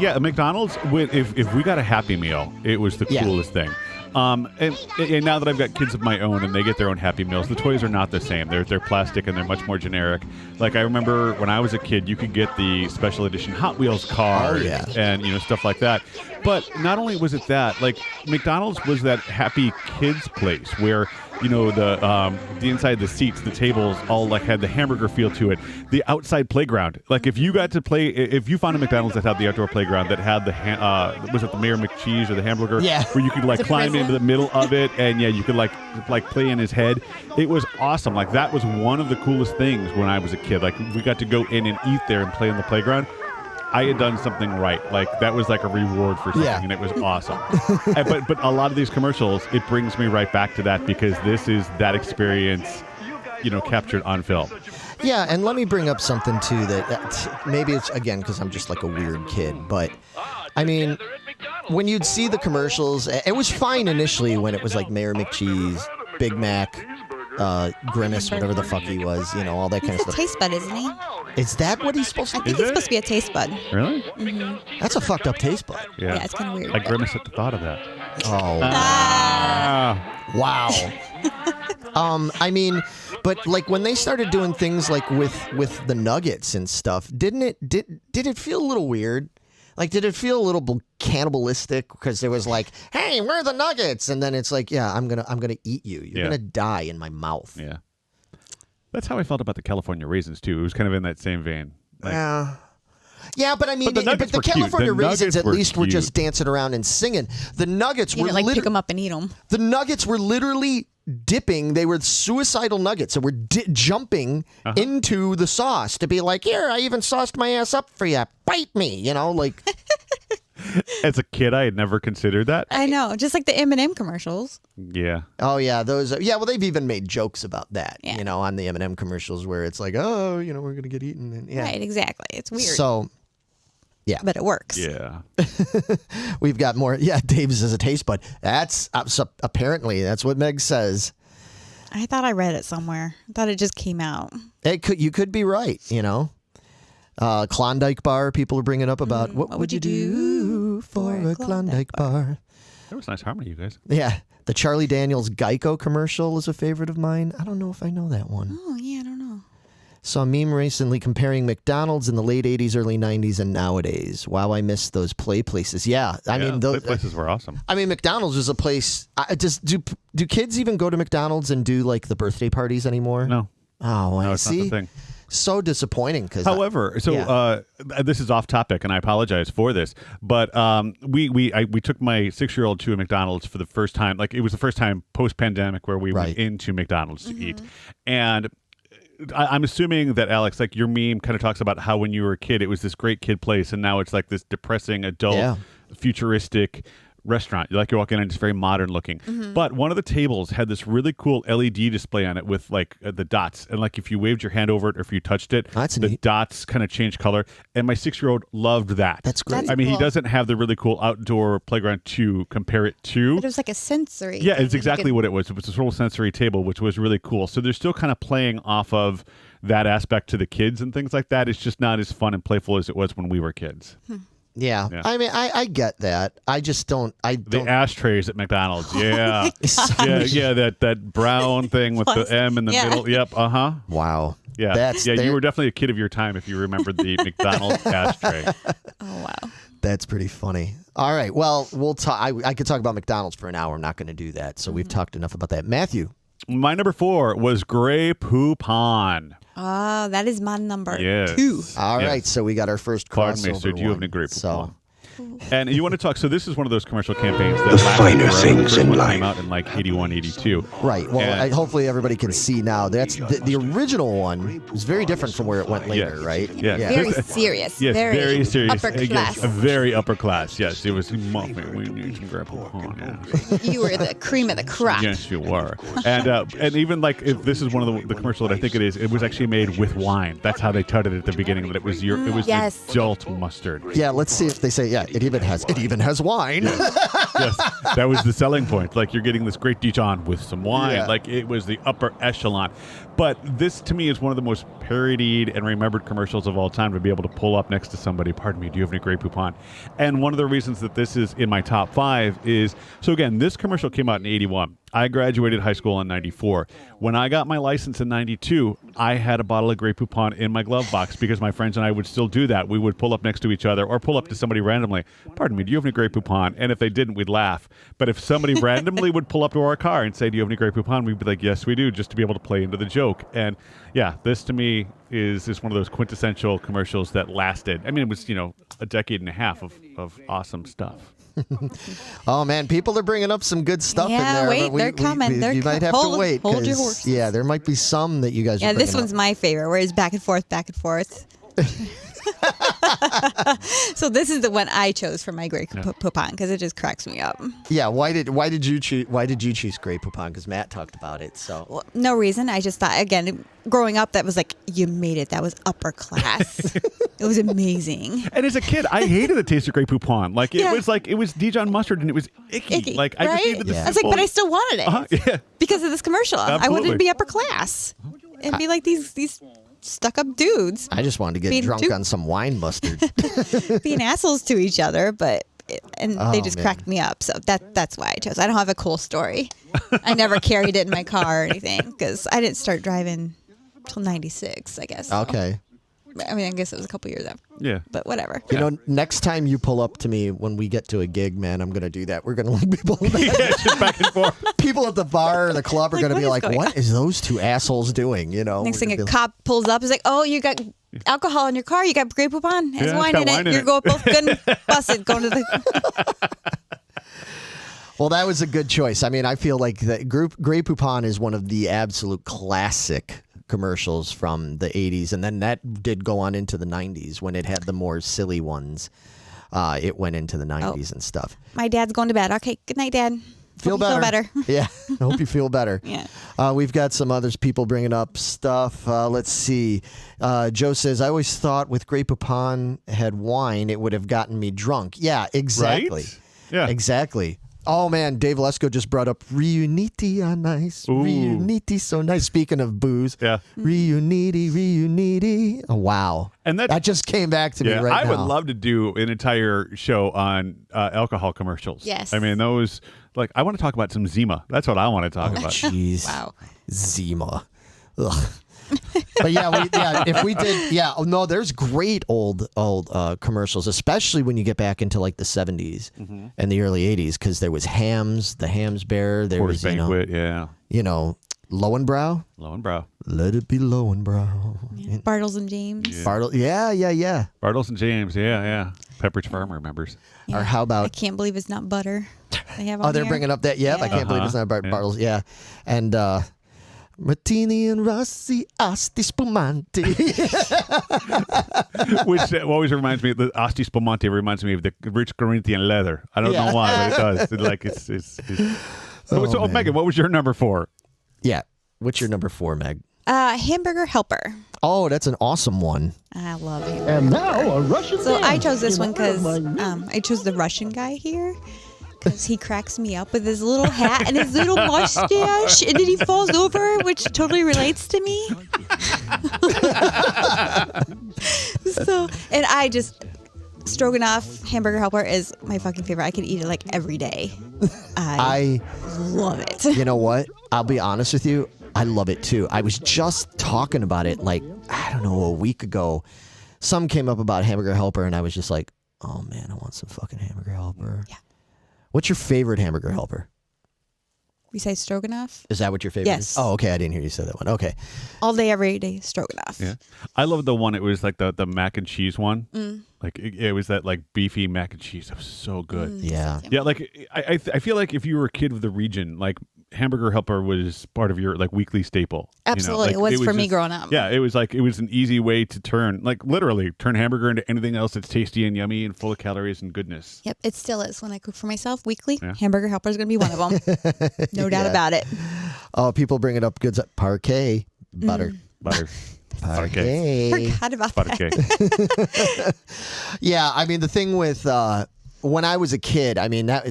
Yeah, McDonald's, if we got a Happy Meal, it was the coolest thing. And now that I've got kids of my own and they get their own Happy Meals, the toys are not the same. They're plastic and they're much more generic. Like, I remember when I was a kid, you could get the special edition Hot Wheels car and stuff like that. But not only was it that, like, McDonald's was that happy kids place where the inside the seats, the tables, all like had the hamburger feel to it. The outside playground, like if you got to play, if you found a McDonald's that had the outdoor playground that had the was it the Mayor McCheese or the hamburger, where you could like climb into the middle of it and you could like play in his head. It was awesome. Like, that was one of the coolest things when I was a kid. Like, we got to go in and eat there and play on the playground. I had done something right. Like, that was like a reward for something, and it was awesome. But a lot of these commercials, it brings me right back to that because this is that experience, captured on film. Yeah, and let me bring up something too that maybe it's, again, because I'm just like a weird kid, but I mean, when you'd see the commercials, it was fine initially when it was like Mayor McCheese, Big Mac, Grimace, whatever the fuck he was, all that kind of stuff. He's a taste bud, isn't he? Is that what he's supposed to be? I think he's supposed to be a taste bud. Really? Mm-hmm. That's a fucked up taste bud. Yeah, it's kind of weird. I grimace at the thought of that. Oh. Wow. I mean, but like when they started doing things like with the nuggets and stuff, did it feel a little weird? Like, did it feel a little cannibalistic because there was like, hey, where are the nuggets? And then it's like, yeah, I'm gonna eat you. You're gonna die in my mouth. Yeah. That's how I felt about the California raisins too. It was kind of in that same vein. Like, yeah, but I mean, but the California raisins at least were just dancing around and singing. The nuggets were like pick them up and eat them. The nuggets were literally dipping. They were suicidal nuggets that were jumping into the sauce to be like, here, I even sauced my ass up for you. Bite me, like. As a kid, I had never considered that. I know, just like the M&M commercials. Yeah. Oh yeah, those. Well, they've even made jokes about that. Yeah. On the M&M commercials where it's like, oh, we're gonna get eaten. And, Right. Exactly. It's weird. So. Yeah. But it works. Yeah. We've got more. Yeah, Dave's is a taste bud. That's apparently that's what Meg says. I thought I read it somewhere. I thought it just came out. You could be right. Klondike bar. People are bringing up about what would you do for a Klondike bar? That was nice harmony, you guys. Yeah, the Charlie Daniels Geico commercial is a favorite of mine. I don't know if I know that one. Oh yeah, I don't know. Saw a meme recently comparing McDonald's in the late 80s, early 90s, and nowadays. Wow, I miss those play places. Yeah, I mean, those play places were awesome. I mean, McDonald's was a place. Do kids even go to McDonald's and do like the birthday parties anymore? No. Oh, I it's see. not the thing. So disappointing. However, this is off topic, and I apologize for this, but we took my 6-year-old to a McDonald's for the first time. Like, it was the first time post-pandemic where we went into McDonald's to eat, and I'm assuming that, Alex, like, your meme kind of talks about how when you were a kid, it was this great kid place, and now it's like this depressing adult, futuristic restaurant. Like you walk in and it's very modern looking. But one of the tables had this really cool LED display on it with like the dots. And like if you waved your hand over it or if you touched it, That's the neat. dots kind of changed color. And my 6-year-old loved that. That's great. That's I mean, he cool. doesn't have the really cool outdoor playground to compare it to. But it was like a sensory. Yeah, thing. it's You exactly could- what it was. It was this little sensory table, which was really cool. So they're still kind of playing off of that aspect to the kids and things like that. It's just not as fun and playful as it was when we were kids. Yeah. Yeah. I mean, I get that. I just don't. I The don't. ashtrays at McDonald's, yeah. Yeah. yeah, that brown thing with the M in the Yeah. middle. Yep, uh-huh. Wow. Yeah, That's yeah. You there- were definitely a kid of your time if you remembered the McDonald's ashtray. Oh wow. That's pretty funny. All right. Well, we'll talk. I could talk about McDonald's for an hour. I'm not going to do that. So we've talked enough about that. Matthew. My number 4 was Grey Poupon. Oh, that is my number Yes. 2. All Yes. right. So we got our first crossover. Pardon me, sir. Do you have one. any Grey So Poupon? And you want to talk? So this is one of those commercial campaigns that The lasted finer forever. things The first in one life. came out in like 81, 82. right. Well, And- hopefully everybody can see now. That's the original one was very different from where it went later, Yes. right? Yeah. Very serious. Yes, very serious. Upper Yes, class. very upper class. Yes, it was muffin. We need some Grey Poupon. Yes. You were the cream of the crop. Yes, you were. And even like if this is one of the commercials that I think it was actually made with wine. That's how they touted it at the beginning. That it was Yes. adult mustard. Yeah. Let's see if they say it even has wine. Yes, that was the selling point. Like you're getting this great Dijon with some wine. Yeah. Like it was the upper echelon. But this to me is one of the most parodied and remembered commercials of all time to be able to pull up next to somebody. Pardon me, do you have any Grey Poupon? And one of the reasons that this is in my top 5 is, so again, this commercial came out in 81. I graduated high school in 94. When I got my license in 92, I had a bottle of Grey Poupon in my glove box because my friends and I would still do that. We would pull up next to each other or pull up to somebody randomly. Pardon me, do you have any Grey Poupon? And if they didn't, we'd laugh. But if somebody randomly would pull up to our car and say, do you have any Grey Poupon? We'd be like, yes, we do, just to be able to play into the joke. And yeah, this to me is one of those quintessential commercials that lasted. I mean, it was, a decade and a half of awesome stuff. Oh man, people are bringing up some good stuff in Yeah, there. wait, but they're coming. They're you might have hold- to wait. hold your 'cause, horses. Yeah, there might be some that you guys. Yeah, are this bringing one's up. my favorite, where it's back and forth, back and forth. So this is the one I chose for my Grey Poupon because it just cracks me up. Yeah, why did you choose Grey Poupon? Because Matt talked about it. So Well, no reason. I just thought, again, growing up, that was like, you made it. That was upper class. It was amazing. And as a kid, I hated the taste of Grey Poupon. Like Yeah. it was Dijon mustard and it was icky. Like I just right? needed the Yeah. I was like, simple- but I still wanted it yeah. because of this commercial. I wanted Absolutely. to be upper class and be like these stuck-up dudes I just wanted to get Being drunk too- on some wine mustard. being assholes to each other, but they Oh, just man. cracked me up. So that's why I chose. I don't have a cool story. I never carried it in my car or anything because I didn't start driving till 96, I guess. So. Okay. I mean, I guess it was a couple years after, Yeah. but whatever. You know, next time you pull up to me when we get to a gig, man, I'm going to do that. We're going to look people. Yeah, just back and forth. People at the bar or the club are Like, going to what be is like, going "What is those two assholes doing?" You know. Next We're thing, gonna a be cop pulls up. Is like, "Oh, you got alcohol in your car. You got Grey Poupon. Has Yeah, wine it's in got it. wine in You're it." both good and busted. Going to the." Well, that was a good choice. I mean, I feel like the Grey Poupon is one of the absolute classic commercials from the 80s, and then that did go on into the 90s when it had the more silly ones. It went into the 90s and stuff. My dad's going to bed. Okay, good night, Dad. Feel Hope you better. Feel better. Yeah, I hope you feel better. Yeah. We've got some others people bringing up stuff. Let's see. Joe says, I always thought with Grey Poupon had wine, it would have gotten me drunk. Yeah, exactly. Right? Yeah. Exactly. Oh, man, Dave Lesko just brought up Reuniti on nice. Ooh. Reuniti, so nice. Speaking of booze. Yeah. Reuniti. Oh, wow. And that just came back to me Yeah, right I now. would love to do an entire show on alcohol commercials. Yes. I mean, those, like, I want to talk about some Zima. That's what I want to talk about. Jeez. Wow. Zima. Ugh. But yeah, if we did, no, there's great old commercials, especially when you get back into like the 70s and the early 80s, because there was Hams, the Hams Bear, there Porter's was Banquet, Lowenbrow, Low and Brow. let it be Lowenbrow. Bartles and James. Bartle, yeah. Bartles and James, yeah. Pepperidge Farm remembers. Yeah. Or how I about? can't believe it's not butter. They have on Oh, they're here. bringing up that. Yeah, I can't believe it's not Yeah. Bartles. Yeah, and Martini and Rossi, Asti Spumante. Which always reminds me, the Asti Spumante reminds me of the rich Corinthian leather. I don't know why, but it does. So, Megan, what was your number 4? Yeah. What's your number 4, Meg? Hamburger Helper. Oh, that's an awesome one. I love hamburger. And now a Russian So I dance chose this in one because honor of my I chose the Russian guy here. Because he cracks me up with his little hat and his little mustache, and then he falls over, which totally relates to me. So, and I just, Stroganoff Hamburger Helper is my fucking favorite. I could eat it like every day. I love it. You know what? I'll be honest with you. I love it too. I was just talking about it like, I don't know, a week ago. Some came up about Hamburger Helper, and I was just like, oh man, I want some fucking Hamburger Helper. Yeah. What's your favorite Hamburger Helper? Besides Stroganoff? Is that what your favorite Yes. is? Oh, okay. I didn't hear you say that one. Okay. All day, every day, Stroganoff. Yeah. I love the one, it was like the mac and cheese one. Like it was that like beefy mac and cheese. It was so good. Yeah. Yeah, like I feel like if you were a kid of the region, like Hamburger Helper was part of your like weekly staple. Absolutely. You know? Like, it was for me growing up. Yeah, it was an easy way to turn literally turn hamburger into anything else that's tasty and yummy and full of calories and goodness. Yep, it still is. When I cook for myself weekly, Yeah. Hamburger Helper is going to be one of them. No doubt about it. Oh, people bring it up. Good parquet butter. Butter. Parquet. Forgot about Butter that. cake. Yeah, I mean the thing with when I was a kid, I mean that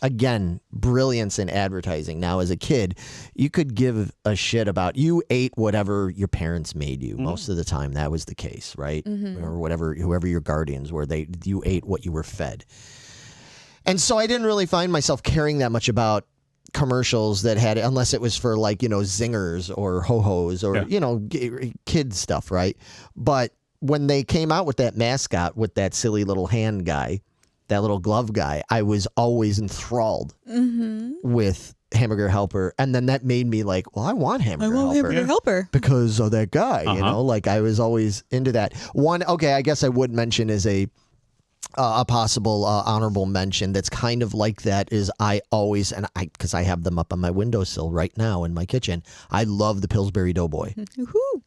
again, brilliance in advertising. Now as a kid, you could give a shit about you ate whatever your parents made you. Most of the time that was the case, right? Or whatever whoever your guardians were, you ate what you were fed. And so I didn't really find myself caring that much about commercials that had, unless it was for like, zingers or ho-hos or, kid stuff, right? But when they came out with that mascot with that silly little hand guy, that little glove guy, I was always enthralled with Hamburger Helper. And then that made me like, well, I want Hamburger Helper. Hamburger Helper. Because of that guy, like I was always into that. One, okay, I guess I would mention is a possible honorable mention that's kind of like that is I always, because I have them up on my windowsill right now in my kitchen, I love the Pillsbury Doughboy.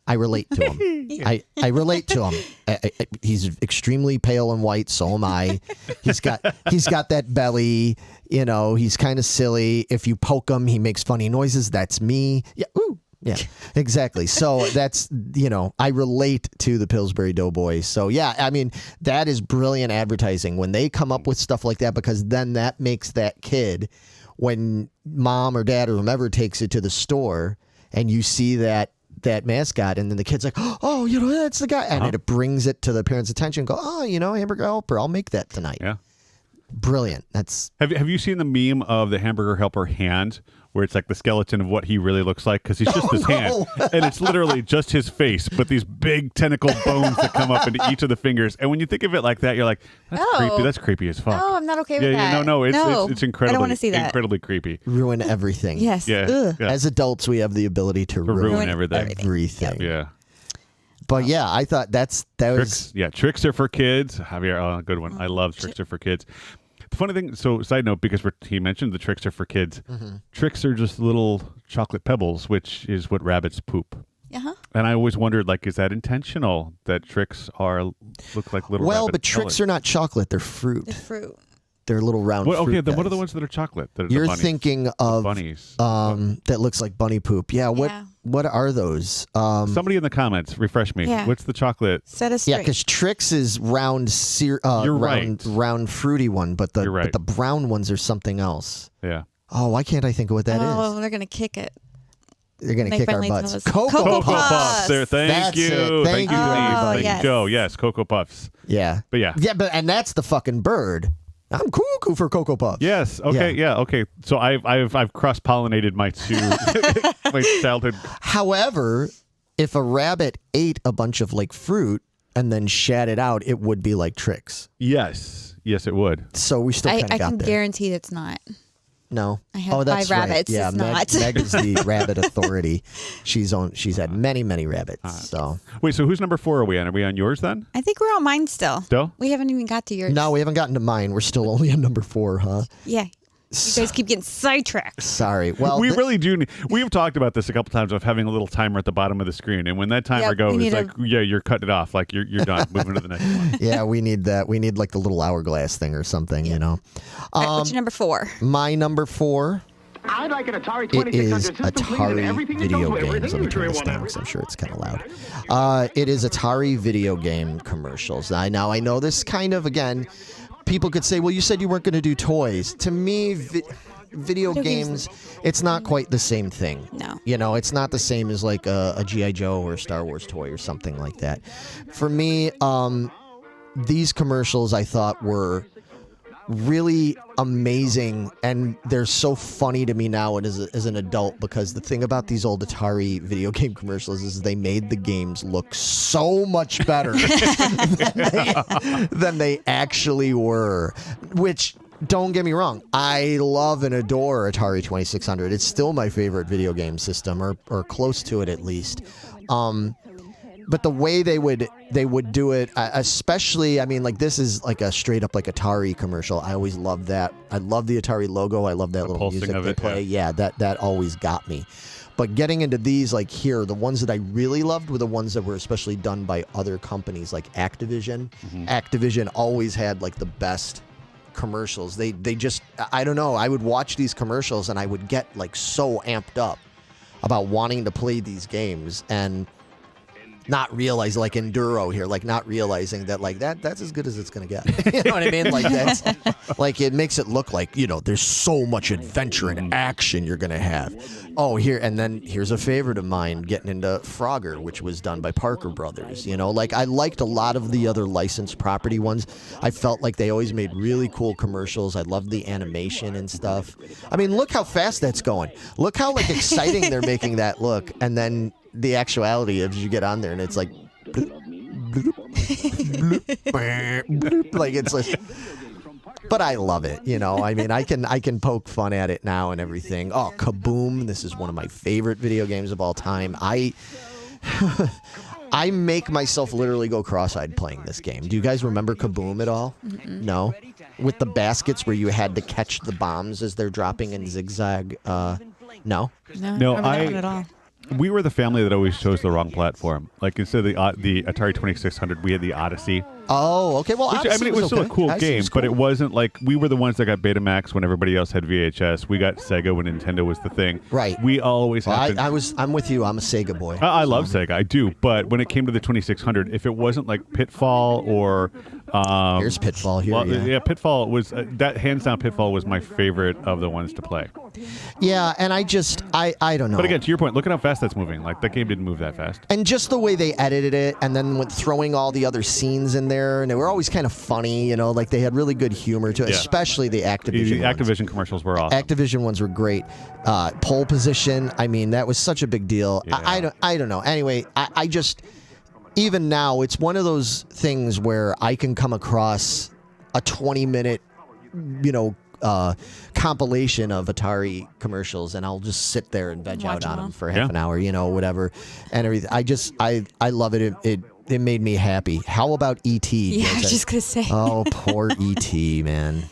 I relate to him. I relate to him. He's extremely pale and white, so am I. He's got that belly, he's kind of silly. If you poke him, he makes funny noises. That's me. Yeah, ooh. Yeah, exactly. So that's, I relate to the Pillsbury Doughboy. So yeah, I mean, that is brilliant advertising when they come up with stuff like that, because then that makes that kid, when mom or dad or whomever takes it to the store and you see that mascot, and then the kid's like, oh, that's the guy. And it brings it to the parents' attention. Go, oh, Hamburger Helper, I'll make that tonight. Yeah. Brilliant. That's. Have you seen the meme of the Hamburger Helper hand, where it's like the skeleton of what he really looks like? Because he's just his hand, and it's literally just his face, but these big tentacle bones that come up into each of the fingers. And when you think of it like that, you're like, that's creepy. That's creepy as fuck. Oh, I'm not okay with that. Yeah, no, it's incredibly. I don't want to see that. Incredibly creepy. Ruin everything. Yes. Yeah. Ugh. Yeah. As adults, we have the ability to ruin everything. Everything. Yeah. But yeah, I thought that was. Tricks are for kids. Javier, good one. I love Tricks are for kids. The funny thing, so side note, because he mentioned the Tricks are for kids. Tricks are just little chocolate pebbles, which is what rabbits poop. Uh-huh. And I always wondered, like, is that intentional that Tricks look like little Well, rabbit but Tricks pellets? are not chocolate; they're fruit. The fruit. They're little round. Well, okay, fruit then what are the guys. ones that are chocolate? That are You're the bunnies? thinking of bunnies. that looks like bunny poop. Yeah. What are those? Somebody in the comments, refresh me. Yeah. What's the chocolate? Set us straight. Yeah, because Trix is round, You're right. round fruity one, but You're right. but the brown ones are something else. Yeah. Oh, why can't I think of what that is? Oh, they're going to kick it. They're gonna They kick our finally tell butts. us. Cocoa Cocoa Cocoa Puffs. Puffs. There. Thank That's you. it. Thank you, Steve. everybody. Thank you, Joe. Yes, Cocoa Puffs. Yeah. But yeah. Yeah, and that's the fucking bird. I'm cuckoo for Cocoa Puffs. Yes. Okay. Yeah. Okay. So I've cross pollinated my two my childhood. However, if a rabbit ate a bunch of like fruit and then shat it out, it would be like Trix. Yes. Yes, it would. So we still kind of I got can there. guarantee it's not. No. I have that's 5 rabbits. Right. Yeah, It's Meg, not. Meg is the rabbit authority. She's had many rabbits. So Wait. So whose number 4 are we on? Are we on yours then? I think we're on mine still. Still? We haven't even got to yours. no, we haven't gotten to mine. We're still only on number 4, huh? Yeah. You guys keep getting sidetracked. Sorry. Well, we really do. We have talked about this a couple times of having a little timer at the bottom of the screen, and when that timer goes, it's like, you're cutting it off. Like you're done. Moving to the next one. Yeah, we need that. We need like the little hourglass thing or something. You know. All right, what's your number 4? My number 4. I'd like an Atari It 2600 is system, please, and Atari everything that video goes with it. games. Let me turn this down because I'm sure it's kind of loud. It is Atari video game commercials. I know this kind of, again, people could say, well, you said you weren't going to do toys. To me, video games, it's not quite the same thing. No. You know, it's not the same as like a G.I. Joe or a Star Wars toy or something like that. For me, these commercials I thought were really amazing, and they're so funny to me now as an adult, because the thing about these old Atari video game commercials is they made the games look so much better than they actually were, which, don't get me wrong, I love and adore Atari 2600. It's still my favorite video game system, or close to it at least. But the way they would do it, especially, I mean, like, this is like a straight up like Atari commercial. I always loved that. I love the Atari logo. I love that little music they play. Yeah, that always got me. But getting into these, like here, the ones that I really loved were the ones that were especially done by other companies like Activision. Mm-hmm. Activision always had like the best commercials. They just, I don't know, I would watch these commercials and I would get like so amped up about wanting to play these games, and not realize, like Enduro here, like not realizing that like that's as good as it's gonna get. You know what I mean? Like that's like, it makes it look like, you know, there's so much adventure and action you're gonna have. Oh, here's a favorite of mine, getting into Frogger, which was done by Parker Brothers. You know, like I liked a lot of the other licensed property ones. I felt like they always made really cool commercials. I loved the animation and stuff. I mean, look how fast that's going. Look how like exciting they're making that look, and then the actuality of you get on there and it's like bloop, bloop, bloop, bloop, like it's like, but I love it, you know. I mean, I can poke fun at it now and everything. Oh, Kaboom, this is one of my favorite video games of all time. I make myself literally go cross-eyed playing this game. Do you guys remember Kaboom at all? Mm-mm. No? With the baskets where you had to catch the bombs as they're dropping in zigzag. No? No, I don't at all. We were the family that always chose the wrong platform. Like, instead of the Atari 2600, we had the Odyssey. Oh, okay. Well, which, I mean, it was still a cool game, but it wasn't like, we were the ones that got Betamax when everybody else had VHS. We got Sega when Nintendo was the thing. Right. We always had. I'm with you. I'm a Sega boy. I love Sega. I do. But when it came to the 2600, if it wasn't like Pitfall or here's Pitfall here. Well, yeah, Pitfall was that hands down. Pitfall was my favorite of the ones to play. Yeah, and I don't know. But again, to your point, look at how fast that's moving. Like, that game didn't move that fast. And just the way they edited it, and then with throwing all the other scenes in there, and they were always kind of funny, you know, like they had really good humor to it, especially the Activision ones. Activision commercials were awesome. Activision ones were great. Pole Position, I mean, that was such a big deal. Yeah. I don't know. Anyway, I just, even now, it's one of those things where I can come across a 20-minute, you know, compilation of Atari commercials, and I'll just sit there and veg out on them for half an hour, you know, whatever, and everything. I love it. It made me happy. How about E.T.? Yeah, I was just gonna say. Oh, poor E.T., man.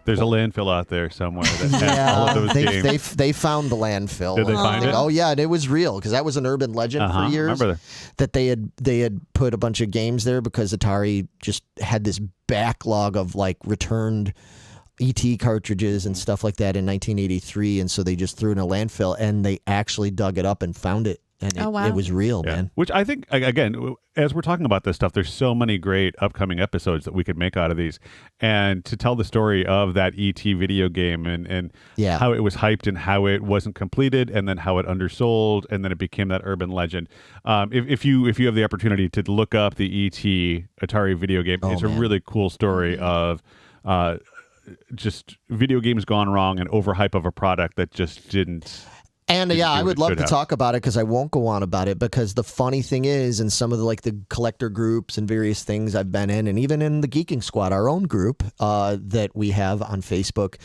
There's a landfill out there somewhere that has all of those games. They found the landfill. Did they find it? Oh yeah, and it was real, because that was an urban legend for years. Remember that they had put a bunch of games there because Atari just had this backlog of like returned E.T. cartridges and stuff like that in 1983, and so they just threw it in a landfill, and they actually dug it up and found it, and it was real, man. Which I think, again, as we're talking about this stuff, there's so many great upcoming episodes that we could make out of these, and to tell the story of that E.T. video game and how it was hyped and how it wasn't completed, and then how it undersold, and then it became that urban legend. If you have the opportunity to look up the E.T. Atari video game, it's a really cool story of just video games gone wrong and overhype of a product that just didn't. And I would love to talk about it, because I won't go on about it, because the funny thing is, in some of the collector groups and various things I've been in, and even in the Geeking Squad, our own group that we have on Facebook,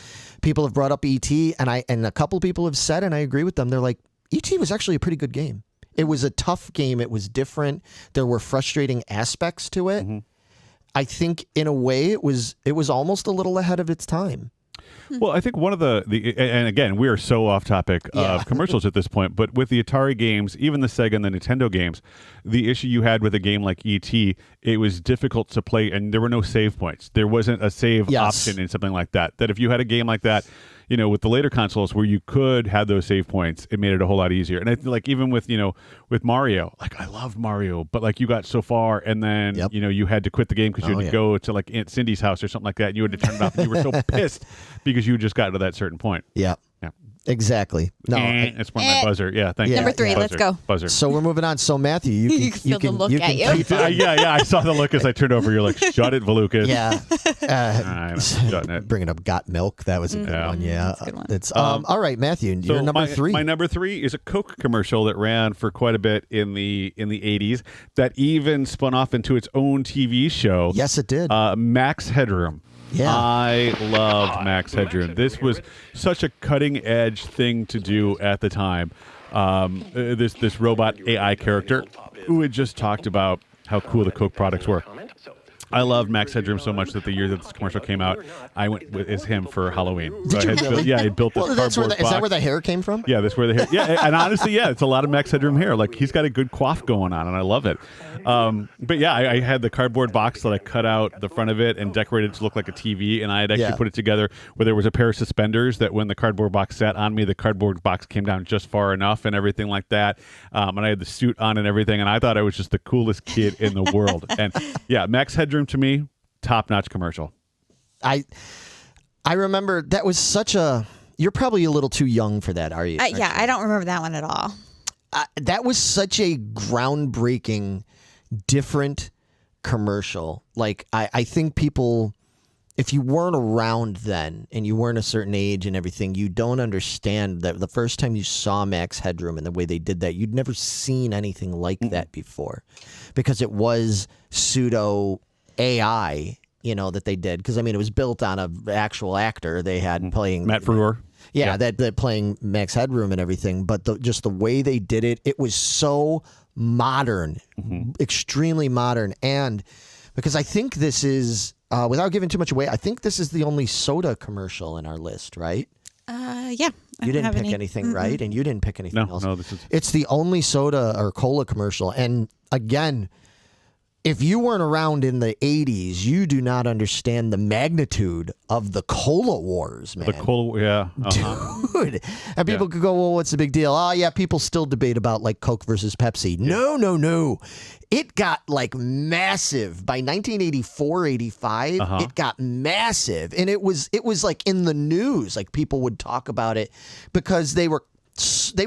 people have brought up E.T. and a couple people have said, and I agree with them, they're like, E.T. was actually a pretty good game. It was a tough game. It was different. There were frustrating aspects to it. Mm-hmm. I think in a way it was almost a little ahead of its time. Well, I think one of the and again, we are so off topic of commercials at this point, but with the Atari games, even the Sega and the Nintendo games, the issue you had with a game like E.T., it was difficult to play, and there were no save points. There wasn't a save option in something like that. That if you had a game like that, you know, with the later consoles where you could have those save points, it made it a whole lot easier. And I feel like even with, you know, with Mario, like I love Mario, but like you got so far and then, you know, you had to quit the game because you had to go to like Aunt Cindy's house or something like that. And you had to turn it off and you were so pissed because you just got to that certain point. Yeah. Exactly. No, it's one of my buzzer. Yeah, thank you. Number 3, let's go. Buzzer. So we're moving on. So Matthew, you can feel the look at you. Yeah. I saw the look as I turned over. You're like, shut it, Valukas. Yeah. I'm shutting it. Bringing up Got Milk. That was a good one. Yeah. That's a good one. It's all right, Matthew. You're number 3. My number 3 is a Coke commercial that ran for quite a bit in the 80s that even spun off into its own TV show. Yes, it did. Max Headroom. Yeah. I loved Max Headroom. This was such a cutting edge thing to do at the time. This robot AI character who had just talked about how cool the Coke products were. I loved Max Headroom so much that the year that this commercial came out, I went as him for Halloween. Did you really? He built this cardboard box. Is that where the hair came from? Yeah, that's where the hair. Yeah, and honestly, it's a lot of Max Headroom hair. Like he's got a good coif going on, and I love it. But yeah, I had the cardboard box that I cut out the front of it and decorated to look like a TV, and I had actually put it together where there was a pair of suspenders that when the cardboard box sat on me, the cardboard box came down just far enough and everything like that. And I had the suit on and everything, and I thought I was just the coolest kid in the world. And yeah, Max Headroom to me, top-notch commercial. I remember that was such a... You're probably a little too young for that, are you? Yeah, I don't remember that one at all. That was such a groundbreaking, different commercial. Like, I think people, if you weren't around then and you weren't a certain age and everything, you don't understand that the first time you saw Max Headroom and the way they did that, you'd never seen anything like that before because it was pseudo AI, you know, that they did. Because, I mean, it was built on an actual actor they had playing. Matt Frewer. Yeah, that playing Max Headroom and everything. But just the way they did it, it was so modern, extremely modern. And because I think this is, without giving too much away, I think this is the only soda commercial in our list, right? Yeah. You didn't pick anything, right? And you didn't pick anything else. No, it's the only soda or cola commercial. And again, if you weren't around in the 80s, you do not understand the magnitude of the cola wars, man. The cola, yeah. Dude. And people could go, well, what's the big deal? Oh, yeah, people still debate about like Coke versus Pepsi. Yeah. No. It got like massive. By 1984, 85, it got massive. And it was like in the news. Like people would talk about it because they were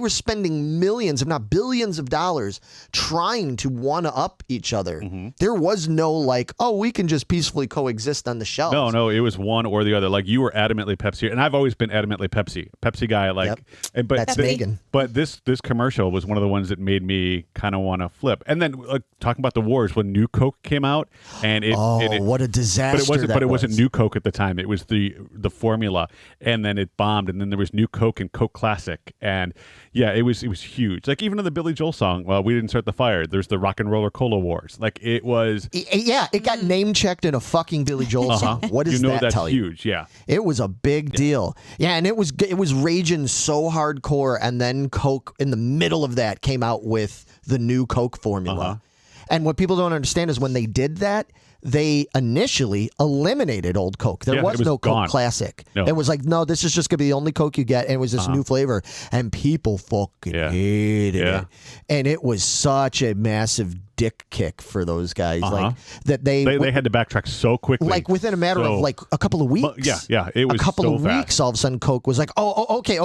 spending millions, if not billions of dollars trying to one-up each other. There was no like, oh, we can just peacefully coexist on the shelves. No, it was one or the other. Like you were adamantly Pepsi, and I've always been adamantly Pepsi guy. Like, but that's vegan. But this commercial was one of the ones that made me kind of want to flip. And then talking about the wars when New Coke came out, and what a disaster! But it wasn't New Coke at the time. It was the formula, and then it bombed. And then there was New Coke and Coke Classic. And yeah, it was huge. Like even in the Billy Joel song, "Well, we didn't start the fire." There's the Rock and Roller Cola Wars. Like it was. Yeah, it got name checked in a fucking Billy Joel song. What does that tell you? Huge. Yeah, it was a big deal. Yeah, and it was raging so hardcore, and then Coke in the middle of that came out with the new Coke formula. And what people don't understand is when they did that, they initially eliminated old Coke. There was no gone. Coke Classic. No. It was like, no, this is just going to be the only Coke you get. And it was this new flavor. And people fucking hated it. And it was such a massive dick kick for those guys. Like that they had to backtrack so quickly. Like within a matter of like a couple of weeks. Yeah. It was a couple so of fast. weeks, all of a sudden Coke was like, okay.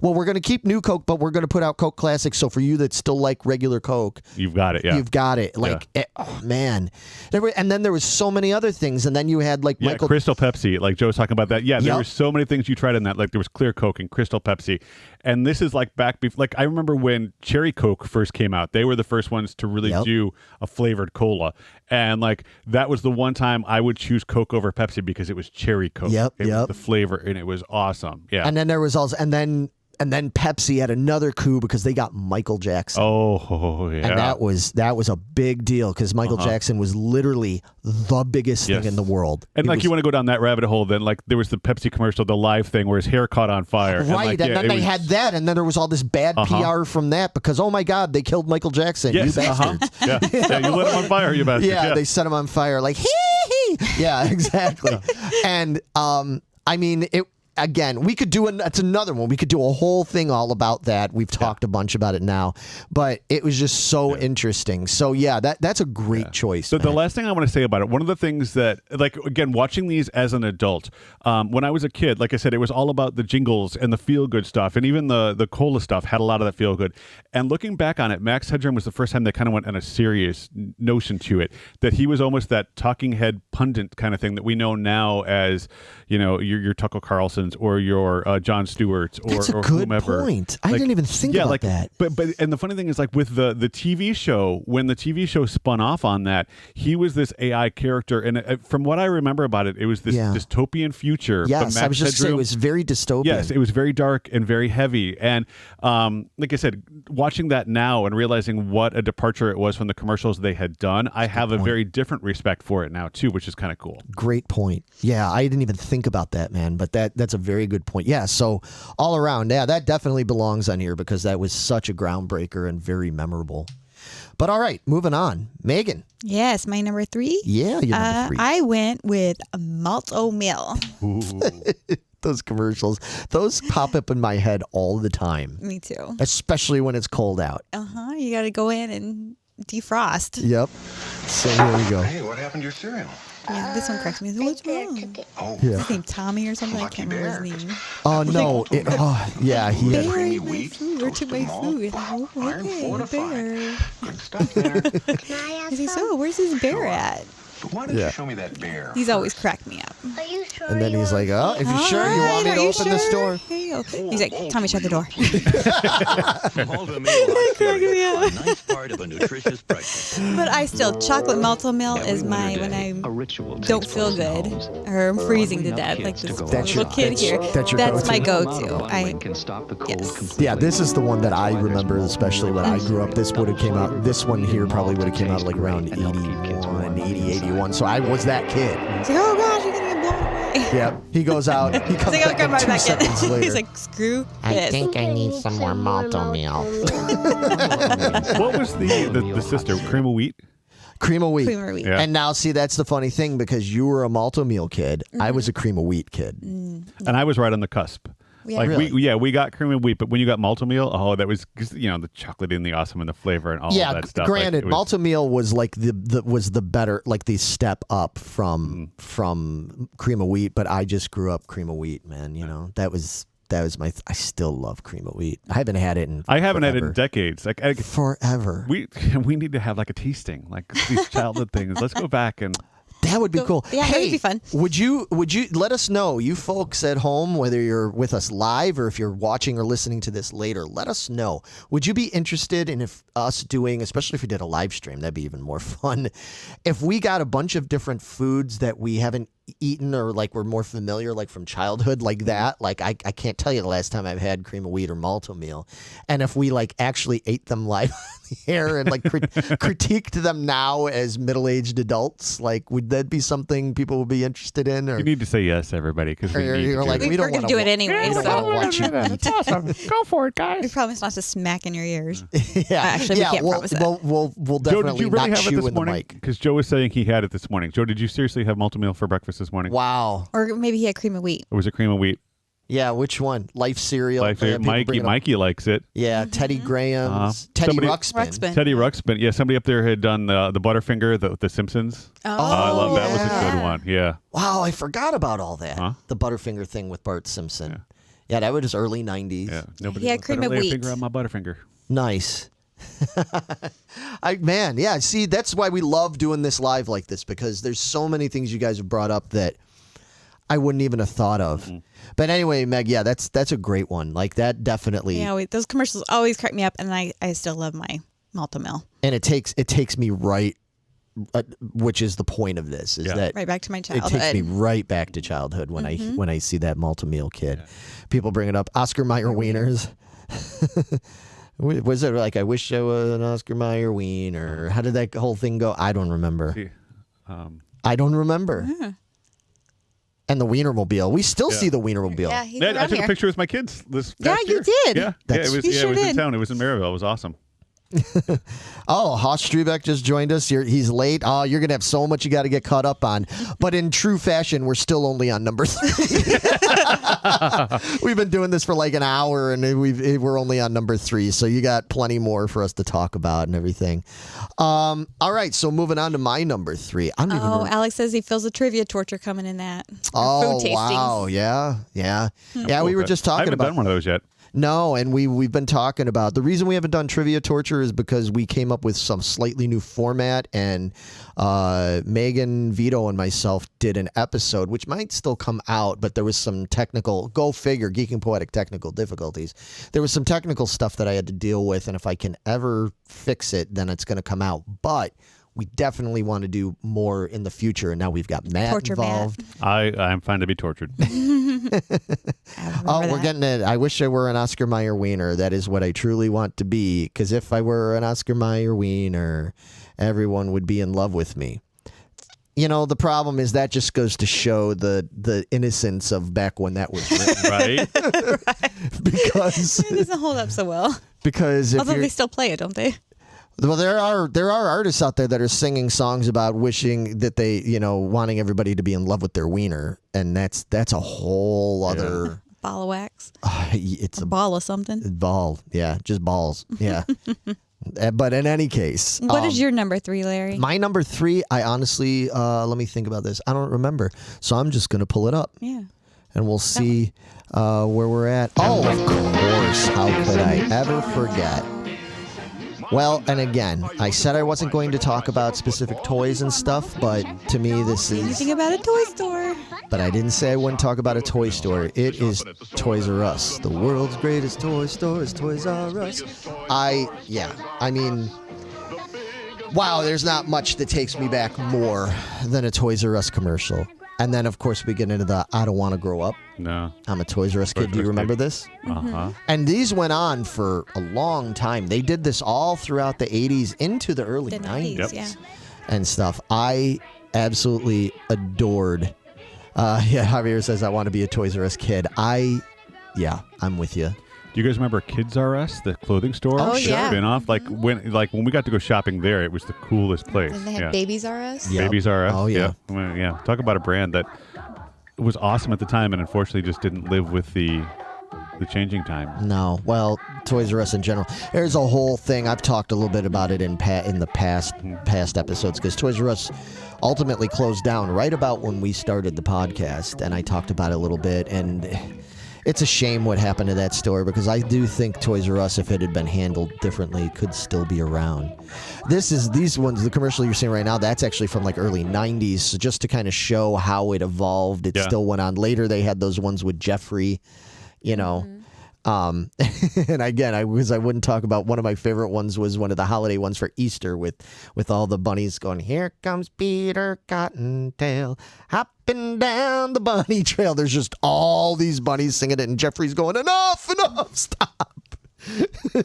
Well, we're going to keep new Coke, but we're going to put out Coke Classic. So for you that still like regular Coke, you've got it. Yeah. You've got it. Like, oh man. And then there was so many other things. And then you had like Michael Crystal Pepsi, like Joe was talking about that. Yeah, there were so many things you tried in that. Like there was clear Coke and Crystal Pepsi. And this is like back before, like I remember when Cherry Coke first came out, they were the first ones to really do a flavored cola. And like that was the one time I would choose Coke over Pepsi because it was Cherry Coke. It was the flavor and it was awesome. Yeah. And then there was also, and then And then Pepsi had another coup because they got Michael Jackson. Oh, yeah. And that was a big deal because Michael Jackson was literally the biggest thing in the world. And you want to go down that rabbit hole, then like there was the Pepsi commercial, the live thing where his hair caught on fire. Right, and then they had that, and then there was all this bad PR from that because, oh my God, they killed Michael Jackson, you bastards. Yeah, you lit him on fire, you bastards. Yeah, they set him on fire like, hee. Yeah, exactly. And I mean, again, we could do that's another one. We could do a whole thing all about that. We've talked a bunch about it now, but it was just so interesting. So yeah, that's a great choice. So the last thing I want to say about it, one of the things that, like, again, watching these as an adult, when I was a kid, like I said, it was all about the jingles and the feel good stuff, and even the cola stuff had a lot of that feel good. And looking back on it, Max Headroom was the first time they kind of went on a serious notion to it, that he was almost that talking head pundit kind of thing that we know now as, your Tucker Carlson's or your Jon Stewart's or that's a good whomever. Point. I didn't even think about that. But and the funny thing is, like with the TV show, when the TV show spun off on that, he was this AI character, and from what I remember about it, it was this dystopian future. Yes, I was just saying it was very dystopian. Yes, it was very dark and very heavy. And like I said, watching that now and realizing what a departure it was from the commercials they had done, I have a very different respect for it now too, which is kind of cool. Great point. Yeah, I didn't even think about that, man. But that's a very good point. Yeah, so all around, that definitely belongs on here because that was such a groundbreaker and very memorable. But all right, moving on. Megan. Yes, my number 3. Yeah, your number 3. I went with Malt-O-Meal. Those commercials, those pop up in my head all the time. Me too. Especially when it's cold out. You got to go in and defrost. Yep. So here we go. Hey, what happened to your cereal? Yeah, this one cracks me. What's wrong? Oh, Yeah. Is his name Tommy or something? I can't remember his name. Oh, no. Yeah, he had... Bear, my food. Where took my food? Oh, okay, bear. good stuff there. He's like, so where's his bear at? But why don't you show me that bear? He's always cracked me up. Are you sure? And then he's like, oh, if you're sure you want me to open this door. Here you go. He's like, Tommy, shut the door. Nice part of a nutritious breakfast. But I still, chocolate Malt-O-Meal is my, when I don't feel good or I'm freezing to death, like this little kid here. That's my go-to. Yes. Yeah, this is the one that I remember, especially when I grew up. This one here probably would have came out like around 81. So I was that kid. He's like, oh gosh, you're gonna get blown away. Yep. He goes out. He comes He's like, back in 2 seconds later. He's like, screw I this. think I need some more Malt-O-Meal. What was the sister? Cream of wheat? Cream of wheat. Cream of wheat. Yeah. And now, see, that's the funny thing because you were a Malt-O-Meal kid. I was a cream of wheat kid. And I was right on the cusp. Yeah. Like Really? we got cream of wheat, but when you got Malt-O-Meal, that was the chocolate and the awesome and the flavor and all of that stuff. Granted, Malt-O-Meal was like the better, like the step up from cream of wheat, but I just grew up cream of wheat, man. That was my. I still love cream of wheat. I haven't had it in. I haven't had it forever. in decades. Like Forever. we need to have like a tasting, like these childhood things. Let's go back and. That would be cool. Yeah, that would be fun. Would you let us know, you folks at home, whether you're with us live or if you're watching or listening to this later, let us know. Would you be interested in us doing, especially if we did a live stream, that'd be even more fun, if we got a bunch of different foods that we haven't eaten or like we're more familiar, like from childhood, like that. Like I can't tell you the last time I've had cream of wheat or Malt-O-Meal. And if we like actually ate them live on the air and like critiqued them now as middle-aged adults, like would that be something people would be interested in? Or you need to say yes, everybody, because you're like, we don't want to do it anyway. We don't So want to watch you That's awesome. Go for it, we guys. promise not to smack in your ears. Yeah, Actually, we can't promise that. We'll Joe, definitely did you really not have it chew this in the morning? mic. Because Joe was saying he had it this morning. Joe, did you seriously have Malt-O-Meal for breakfast this morning? Wow. Or maybe he had cream of wheat. Or was it cream of wheat? Yeah, which one? Life cereal. Mikey likes it. Yeah, Teddy Graham's. Teddy Ruxpin. Teddy Ruxpin. Yeah, somebody up there had done the Butterfinger, the Simpsons. I love that. Was a good one. Yeah. Wow, I forgot about all that. Huh? The Butterfinger thing with Bart Simpson. Yeah, that was early 90s. Yeah. Nobody He had cream of lay a wheat. finger on my Butterfinger. Nice. See, that's why we love doing this live like this, because there's so many things you guys have brought up that I wouldn't even have thought of. But anyway, Meg, yeah, that's a great one. Like that definitely. Yeah, those commercials always crack me up, and I still love my Malt-O-Meal. And it takes me right which is the point of this, is that Right back to my it childhood. takes me right back to childhood when I see that Malt-O-Meal kid. People bring it up. Oscar Mayer wieners. Was it like, I wish I was an Oscar Mayer wiener? How did that whole thing go? I don't remember. I don't remember. And the Wienermobile. We still see the Wienermobile. Yeah, he's I around took a here. picture with my kids this Yeah, past you year. did. Yeah, That's- it was, You sure it was in did. town. It was in Maryville. It was awesome. Oh, Hoss Strebeck just joined us. He's late. Oh, you're going to have so much you got to get caught up on. But in true fashion, we're still only on number 3. We've been doing this for like an hour, and we're only on number 3. So you got plenty more for us to talk about and everything. All right, so moving on to my number 3. I don't even Oh, remember. Alex says he feels the trivia torture coming in that. Oh, Food tastings. wow. Yeah. Yeah, we were just I talking haven't about done one of those yet. No, and we've been talking about the reason we haven't done trivia torture is because we came up with some slightly new format, and Megan, Vito, and myself did an episode which might still come out, but there was some technical, go figure, Geeking Poetic technical difficulties. There was some technical stuff that I had to deal with, and if I can ever fix it, then it's going to come out. But we definitely want to do more in the future, and now we've got Matt Torture Matt. involved. I'm fine to be tortured. Oh, we're getting it. I wish I were an Oscar Mayer wiener. That is what I truly want to be. Because if I were an Oscar Mayer wiener, everyone would be in love with me. You know, the problem is that just goes to show the innocence of back when that was written. Right? because It doesn't hold up so well. if Although you're, they still play it, don't they? well, there are artists out there that are singing songs about wishing that they, wanting everybody to be in love with their wiener, and that's a whole other. Ball of wax. It's A a ball of something. ball, yeah, just balls, yeah. But in any case, What is your number 3, Larry? my number 3? I honestly, let me think about this. I don't remember, so I'm just gonna pull it up. Yeah. And we'll see where we're at. Oh, of course. How could I ever forget? Well, and again, I said I wasn't going to talk about specific toys and stuff, but to me this Anything is... about a toy store? But I didn't say I wouldn't talk about a toy store. It is Toys R Us. The world's greatest toy store is Toys R Us. I mean... Wow, there's not much that takes me back more than a Toys R Us commercial. And then, of course, we get into the I don't want to grow up. No. I'm a Toys R Us kid. Do you remember this? Uh-huh. And these went on for a long time. They did this all throughout the 80s into the early The 90s 90s, yeah. and stuff. I absolutely adored. Javier says, I want to be a Toys R Us kid. I'm with you. Do you guys remember Kids R Us, the clothing store? Oh, yeah. Spin-off? Like when we got to go shopping there, it was the coolest place. And they had yeah. Babies R Us? Yeah. Babies R Us. Oh, yeah. Yeah. Talk about a brand that was awesome at the time and unfortunately just didn't live with the changing time. No, well, Toys R Us in general. There's a whole thing. I've talked a little bit about it in the past episodes, because Toys R Us ultimately closed down right about when we started the podcast, and I talked about it a little bit, and it's a shame what happened to that store, because I do think Toys R Us, if it had been handled differently, could still be around. These ones, the commercial you're seeing right now, that's actually from like early 90s, so just to kind of show how it evolved. It still went on. Later they had those ones with Jeffrey, and again, I wouldn't talk about, one of my favorite ones was one of the holiday ones for Easter with all the bunnies going, here comes Peter Cottontail hopping down the bunny trail. There's just all these bunnies singing it, and Jeffrey's going, enough, stop.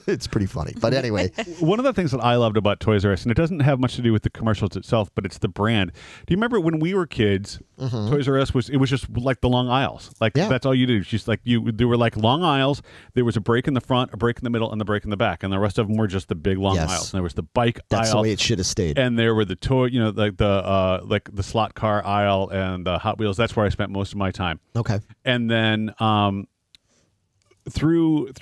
It's pretty funny. But anyway. One of the things that I loved about Toys R Us, and it doesn't have much to do with the commercials itself, but it's the brand. Do you remember when we were kids, Toys R Us was just like the long aisles. Like that's all you did. It's just like there were like long aisles. There was a break in the front, a break in the middle, and the break in the back. And the rest of them were just the big long aisles. And there was the bike That's aisle. the way it should have stayed. And there were the toy, like the slot car aisle and the Hot Wheels. That's where I spent most of my time. Okay. And then through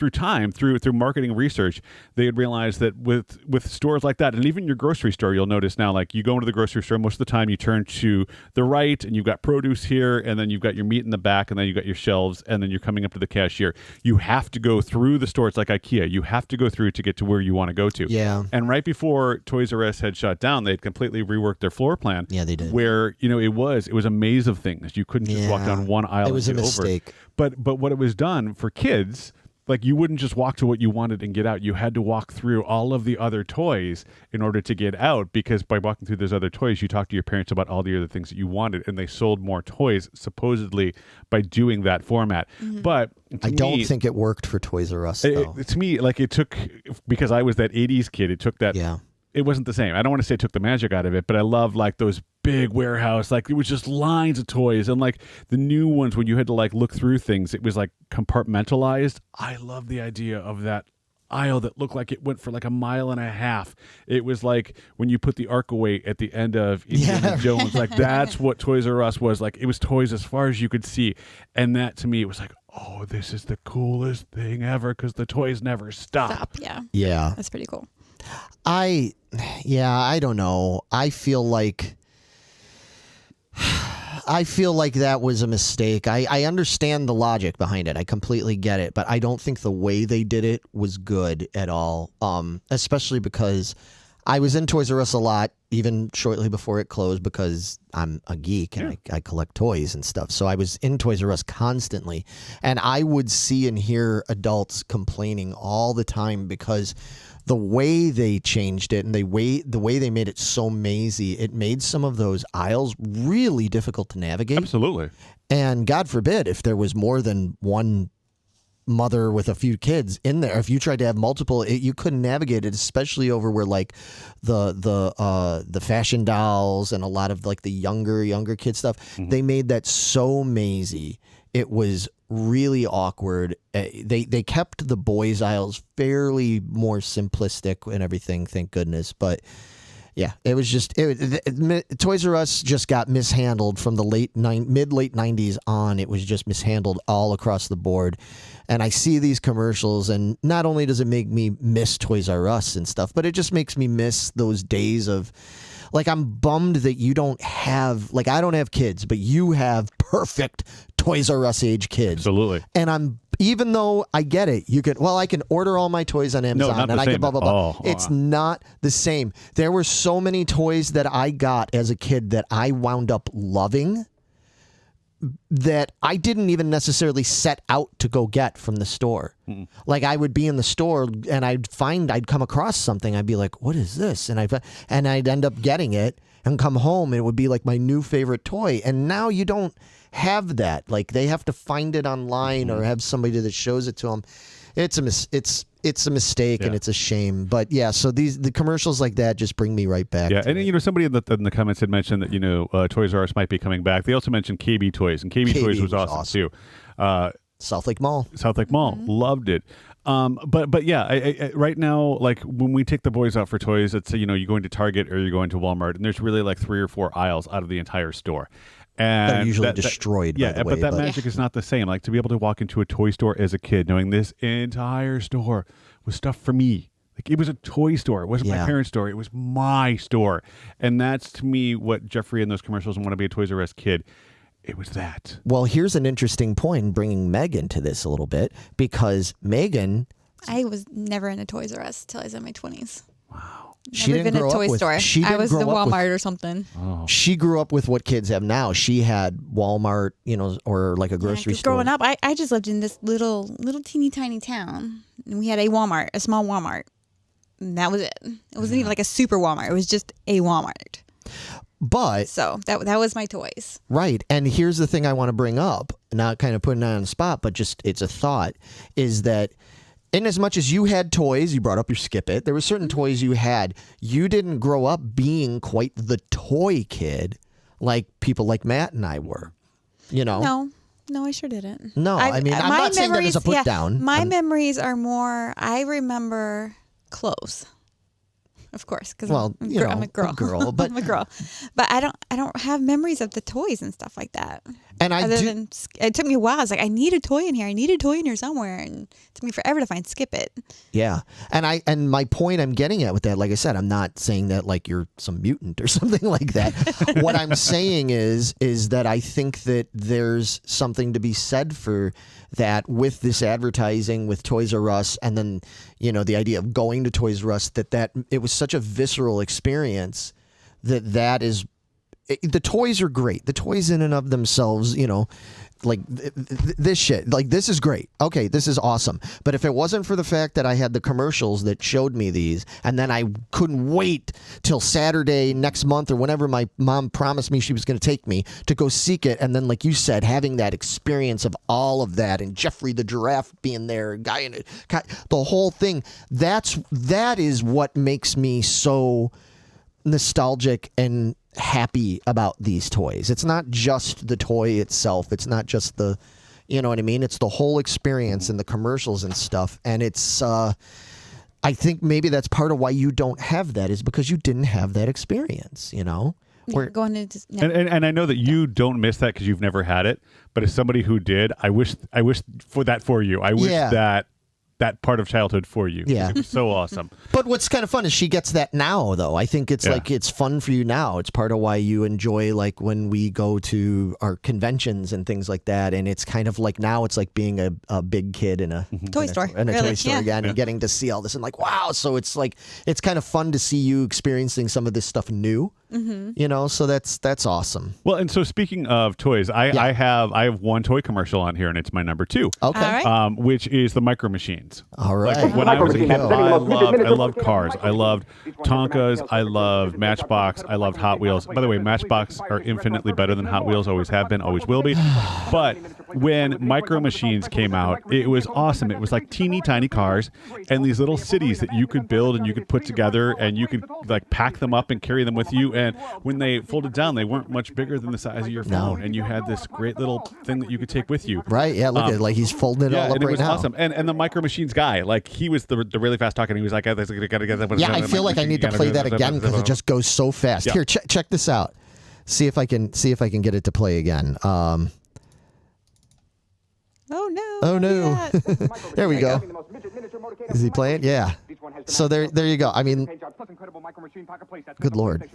marketing research, they had realized that with stores like that, and even your grocery store, you'll notice now, like you go into the grocery store, most of the time you turn to the right and you've got produce here, and then you've got your meat in the back, and then you've got your shelves, and then you're coming up to the cashier. You have to go through the store. It's like IKEA. You have to go through to get to where you want to go to. Yeah. And right before Toys R Us had shut down, they had completely reworked their floor plan. Yeah, they did. Where, it was a maze of things. You couldn't just walk down one aisle. It was and a get mistake. over it. But what it was done for kids like you wouldn't just walk to what you wanted and get out. You had to walk through all of the other toys in order to get out, because by walking through those other toys, you talked to your parents about all the other things that you wanted, and they sold more toys supposedly by doing that format. But I don't think it worked for Toys R Us, though. To me, like it took, because I was that 80s kid, it took that. Yeah. It wasn't the same. I don't want to say it took the magic out of it, but I love like those big warehouse, like it was just lines of toys, and like the new ones when you had to like look through things, it was like compartmentalized. I love the idea of that aisle that looked like it went for like a mile and a half. It was like when you put the arc away at the end of Indiana Jones, like that's what Toys R Us was like. It was toys as far as you could see, and that to me it was like, oh, this is the coolest thing ever because the toys never stop. Yeah. That's pretty cool. I don't know. I feel like that was a mistake. I understand the logic behind it. I completely get it, but I don't think the way they did it was good at all. Especially because I was in Toys R Us a lot, even shortly before it closed, because I'm a geek and I collect toys and stuff. So I was in Toys R Us constantly, and I would see and hear adults complaining all the time because the way they changed it and the way they made it so mazy, it made some of those aisles really difficult to navigate. Absolutely. And God forbid if there was more than one mother with a few kids in there, if you tried to have multiple, you couldn't navigate it, especially over where like the fashion dolls and a lot of like the younger kid stuff. They made that so mazy. It was really awkward. They kept the boys aisles fairly more simplistic and everything, thank goodness. But yeah, it was just Toys R Us just got mishandled from the mid-late 90s on. It was just mishandled all across the board. And I see these commercials, and not only does it make me miss Toys R Us and stuff, but it just makes me miss those days of, like, I'm bummed that you don't have, like, I don't have kids, but you have perfect Toys R Us age kids. Absolutely. And even though I get it, I can order all my toys on Amazon and I can blah, blah, blah. It's not the same. There were so many toys that I got as a kid that I wound up loving that I didn't even necessarily set out to go get from the store. Like I would be in the store and I'd come across something. I'd be like, what is this? And I'd end up getting it and come home and it would be like my new favorite toy. And now you don't have that. Like they have to find it online or have somebody that shows it to them. It's a mistake and it's a shame. But yeah, so the commercials like that just bring me right back. Yeah, to and it. somebody in the comments had mentioned that Toys R Us might be coming back. They also mentioned KB Toys, and KB Toys was awesome too. South Lake Mall, loved it. But yeah, I right now, like when we take the boys out for toys, it's you're going to Target or you're going to Walmart, and there's really like 3 or 4 aisles out of the entire store. And they're usually destroyed. Yeah, by the way, but that magic is not the same. Like to be able to walk into a toy store as a kid, knowing this entire store was stuff for me. Like it was a toy store. It wasn't my parents' store. It was my store. And that's to me what Jeffrey in those commercials and Want to Be a Toys R Us Kid. It was that. Well, here's an interesting point, bringing Meg into this a little bit, because Megan, I was never in a Toys R Us till I was in my 20s. Wow. She didn't been a toy store. I was the Walmart or something. Oh. She grew up with what kids have now. She had Walmart, or like a grocery store. Growing up, I just lived in this little teeny tiny town, and we had a Walmart, a small Walmart, and that was it. It wasn't even like a super Walmart. It was just a Walmart. But so that was my toys. Right. And here's the thing I want to bring up, not kind of putting it on the spot, but just it's a thought, is that in as much as you had toys, you brought up your Skip It, there were certain toys you had. You didn't grow up being quite the toy kid like people like Matt and I were, No, I sure didn't. No, I'm not saying that as a put down. My memories are more, I remember clothes. Of course, because I'm a girl. But I'm a girl, but I don't have memories of the toys and stuff like that. And it took me a while. I was like, I need a toy in here. I need a toy in here somewhere, and it took me forever to find Skip It. Yeah, and my point I'm getting at with that, like I said, I'm not saying that like you're some mutant or something like that. What I'm saying is that I think that there's something to be said for that with this advertising with Toys R Us, and then the idea of going to Toys R Us, that it was such a visceral experience that is. The toys are great. The toys in and of themselves, this shit, like this is great. Okay, this is awesome. But if it wasn't for the fact that I had the commercials that showed me these, and then I couldn't wait till Saturday next month or whenever my mom promised me she was going to take me to go seek it, and then like you said, having that experience of all of that, and Jeffrey the giraffe being there, guy in it, the whole thing. That is what makes me so nostalgic and happy about these toys. It's not just the toy itself. It's not just the, you know what I mean? It's the whole experience and the commercials and stuff. And it's, I think maybe that's part of why you don't have that, is because you didn't have that experience, you know? We're going into and I know that you don't miss that because you've never had it. But as somebody who did, I wish for that for you. I wish that part of childhood for you. Yeah. It was so awesome. But what's kind of fun is she gets that now, though. I think it's like it's fun for you now. It's part of why you enjoy, like, when we go to our conventions and things like that. And it's kind of like now it's like being a big kid in a toy store. In a toy store again and getting to see all this and like, wow. So it's like, it's kind of fun to see you experiencing some of this stuff new. You know, so that's awesome. Well, and so speaking of toys, I have one toy commercial on here, and it's my number 2. Okay. All right. Which is the Micro Machines. All right. Like when I was a kid, I loved cars. I loved Tonkas. I loved Matchbox. I loved Hot Wheels. By the way, Matchbox are infinitely better than Hot Wheels. Always have been. Always will be. But when Micro Machines came out, it was awesome. It was like teeny tiny cars and these little cities that you could build and you could put together and you could like pack them up and carry them with you. And when they folded down, they weren't much bigger than the size of your phone. And you had this great little thing that you could take with you. Right. Yeah. Look at it. Like he's folding it all up and it right was now. Awesome. And the Micro Machines guy, like he was the really fast talking. He was like, I gotta get that. Yeah, I feel like I need to play that again because it just goes so fast. Yeah. Here, check this out. See if I can get it to play again. Oh no. Oh no. There we go. Is he playing? Yeah. So there you go. I mean, good Lord.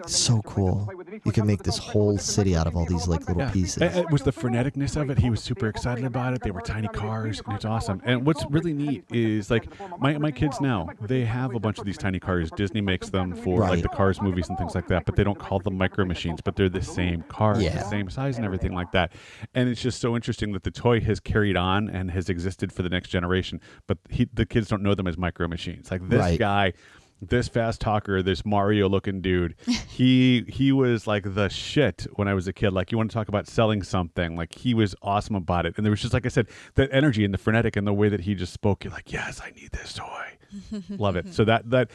So cool. You can make this whole city out of all these like little pieces. It was the freneticness of it. He was super excited about it. They were tiny cars, and it's awesome. And what's really neat is like my kids now, they have a bunch of these tiny cars. Disney makes them for like the Cars movies and things like that, but they don't call them Micro Machines, but they're the same cars, the same size and everything like that. And it's just so interesting that the toy has carried on and has existed for the next generation, but the kids don't know them as Micro Machines. Like this guy, this fast talker, this Mario looking dude, he was like the shit when I was a kid. Like, you want to talk about selling something, like he was awesome about it. And there was just, like I said, that energy and the frenetic and the way that he just spoke, you're like, yes, I need this toy. Love it. So that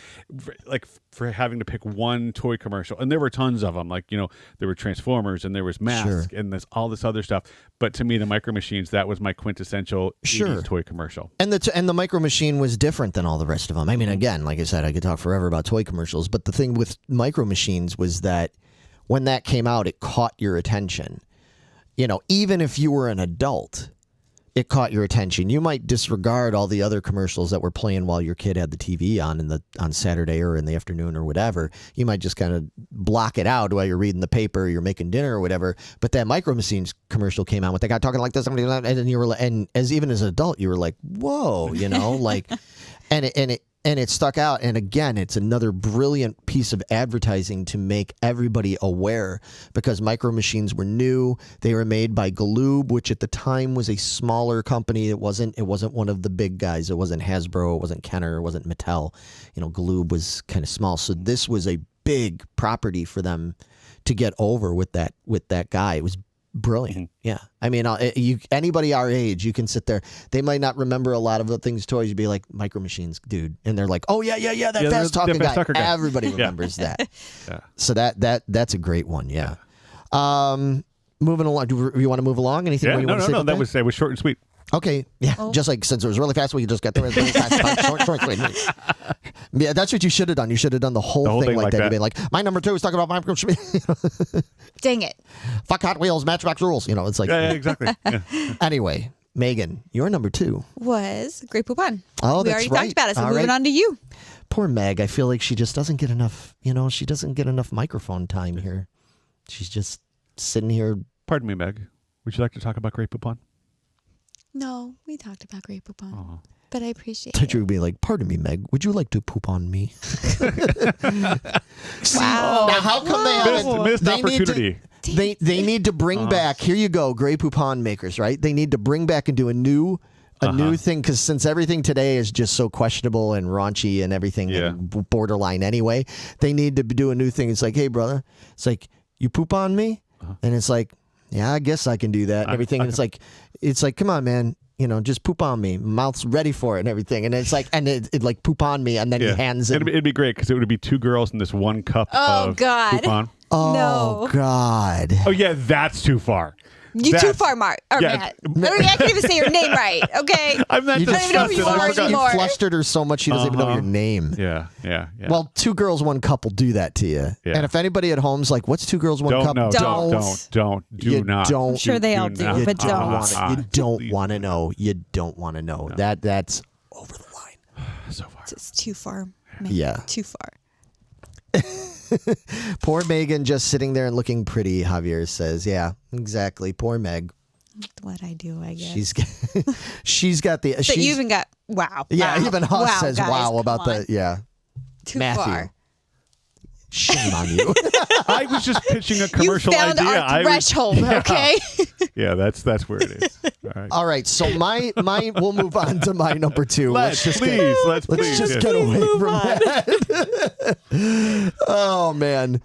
like for having to pick one toy commercial, and there were tons of them, like, you know, there were Transformers and there was Mask and there's all this other stuff. But to me, the Micro Machines, that was my quintessential 80s toy commercial. And the Micro Machine was different than all the rest of them. I mean, again, like I said, I could talk forever about toy commercials, but the thing with Micro Machines was that when that came out, it caught your attention. You know, even if you were an adult, it caught your attention. You might disregard all the other commercials that were playing while your kid had the TV on Saturday or in the afternoon or whatever. You might just kind of block it out while you're reading the paper, or you're making dinner or whatever. But that Micro Machines commercial came out with the guy talking like this, and then you were, and even as an adult, you were like, whoa, you know, like, and it stuck out. And again, it's another brilliant piece of advertising to make everybody aware, because Micro Machines were new. They were made by Galoob, which at the time was a smaller company. It wasn't one of the big guys. It wasn't Hasbro. It wasn't Kenner. It wasn't Mattel. You know, Galoob was kind of small. So this was a big property for them to get over with that guy. It was brilliant. Yeah. I mean, anybody our age, you can sit there. They might not remember a lot of the things, toys. You'd be like, Micro Machines, dude. And they're like, oh, yeah, that fast talking guy. Everybody remembers that. Yeah. So that's a great one. Yeah. Moving along. Do you want to move along? Anything? Yeah, you want to say no. That was short and sweet. Okay. Yeah. Just like, since it was really fast, we could just get there really fast. Short, sweet. Yeah, that's what you should have done. You should have done the whole thing like that. You'd be like, my number 2 is talking about Micro Machines. Dang it. Fuck Hot Wheels, Matchbox rules. You know, it's like. Yeah, exactly. Yeah. Anyway, Megan, your number 2 was Great Poupon. Oh, we that's already right. talked about it, so All moving right. on to you. Poor Meg. I feel like she just doesn't get enough, she doesn't get enough microphone time here. She's just sitting here. Pardon me, Meg. Would you like to talk about Great Poupon? No, we talked about Great Poupon, but I appreciate That it. you would be like, pardon me, Meg, would you like to poop on me? Wow. Now, how come they haven't? Missed opportunity. They need to bring back. Here you go, Grey Poupon makers. Right? They need to bring back and do a new thing, because since everything today is just so questionable and raunchy and everything and borderline anyway, they need to do a new thing. It's like, hey brother, it's like, you poop on me, and it's like, yeah, I guess I can do that and everything. And it's like, come on, man. Just poop on me. Mouth's ready for it and everything. And it's like, and it like poop on me, and then he hands it. It'd be great because it would be two girls in this one cup of God. Poupon. Oh, No. God. Oh, yeah, that's too far. You too far, Mark. Or Matt. I can't even say your name right, okay? I'm not You just I don't even know who you are anymore. You flustered her so much she doesn't even know your name. Yeah. Well, two girls, one cup will do that to you. Yeah. And if anybody at home's like, what's two girls, one cup? Do not. I'm sure they all do, You but don't. don't. You don't want to know. You don't want to know. No. That's over the line. So far. It's too far. Man. Yeah. Too far. Poor Megan just sitting there and looking pretty, Javier says. Yeah, exactly. Poor Meg. What I do, I guess. She's got the... But you even got... Wow. Yeah, wow. even Huss wow, says guys, wow come about on. the... Yeah. Too Matthew. far. Shame on you. I was just pitching a commercial you found idea. our threshold, okay? Yeah, that's where it is. All right. All right, so my we'll move on to my number two. Let's just get away from that. Oh man.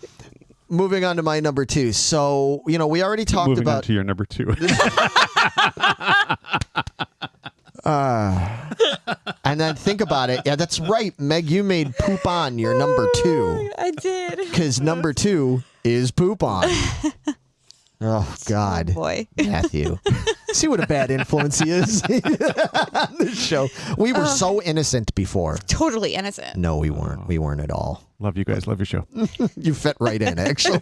Moving on to my number two. So, we already talked Moving about on to your number two. and then think about it. Yeah, that's right. Meg, you made Poupon your number two. I did. Because number two is Poupon. Oh, God. Oh, boy. Matthew. See what a bad influence he is on this show. We were so innocent before. Totally innocent. No, we weren't. We weren't at all. Love you guys. Love your show. You fit right in, actually.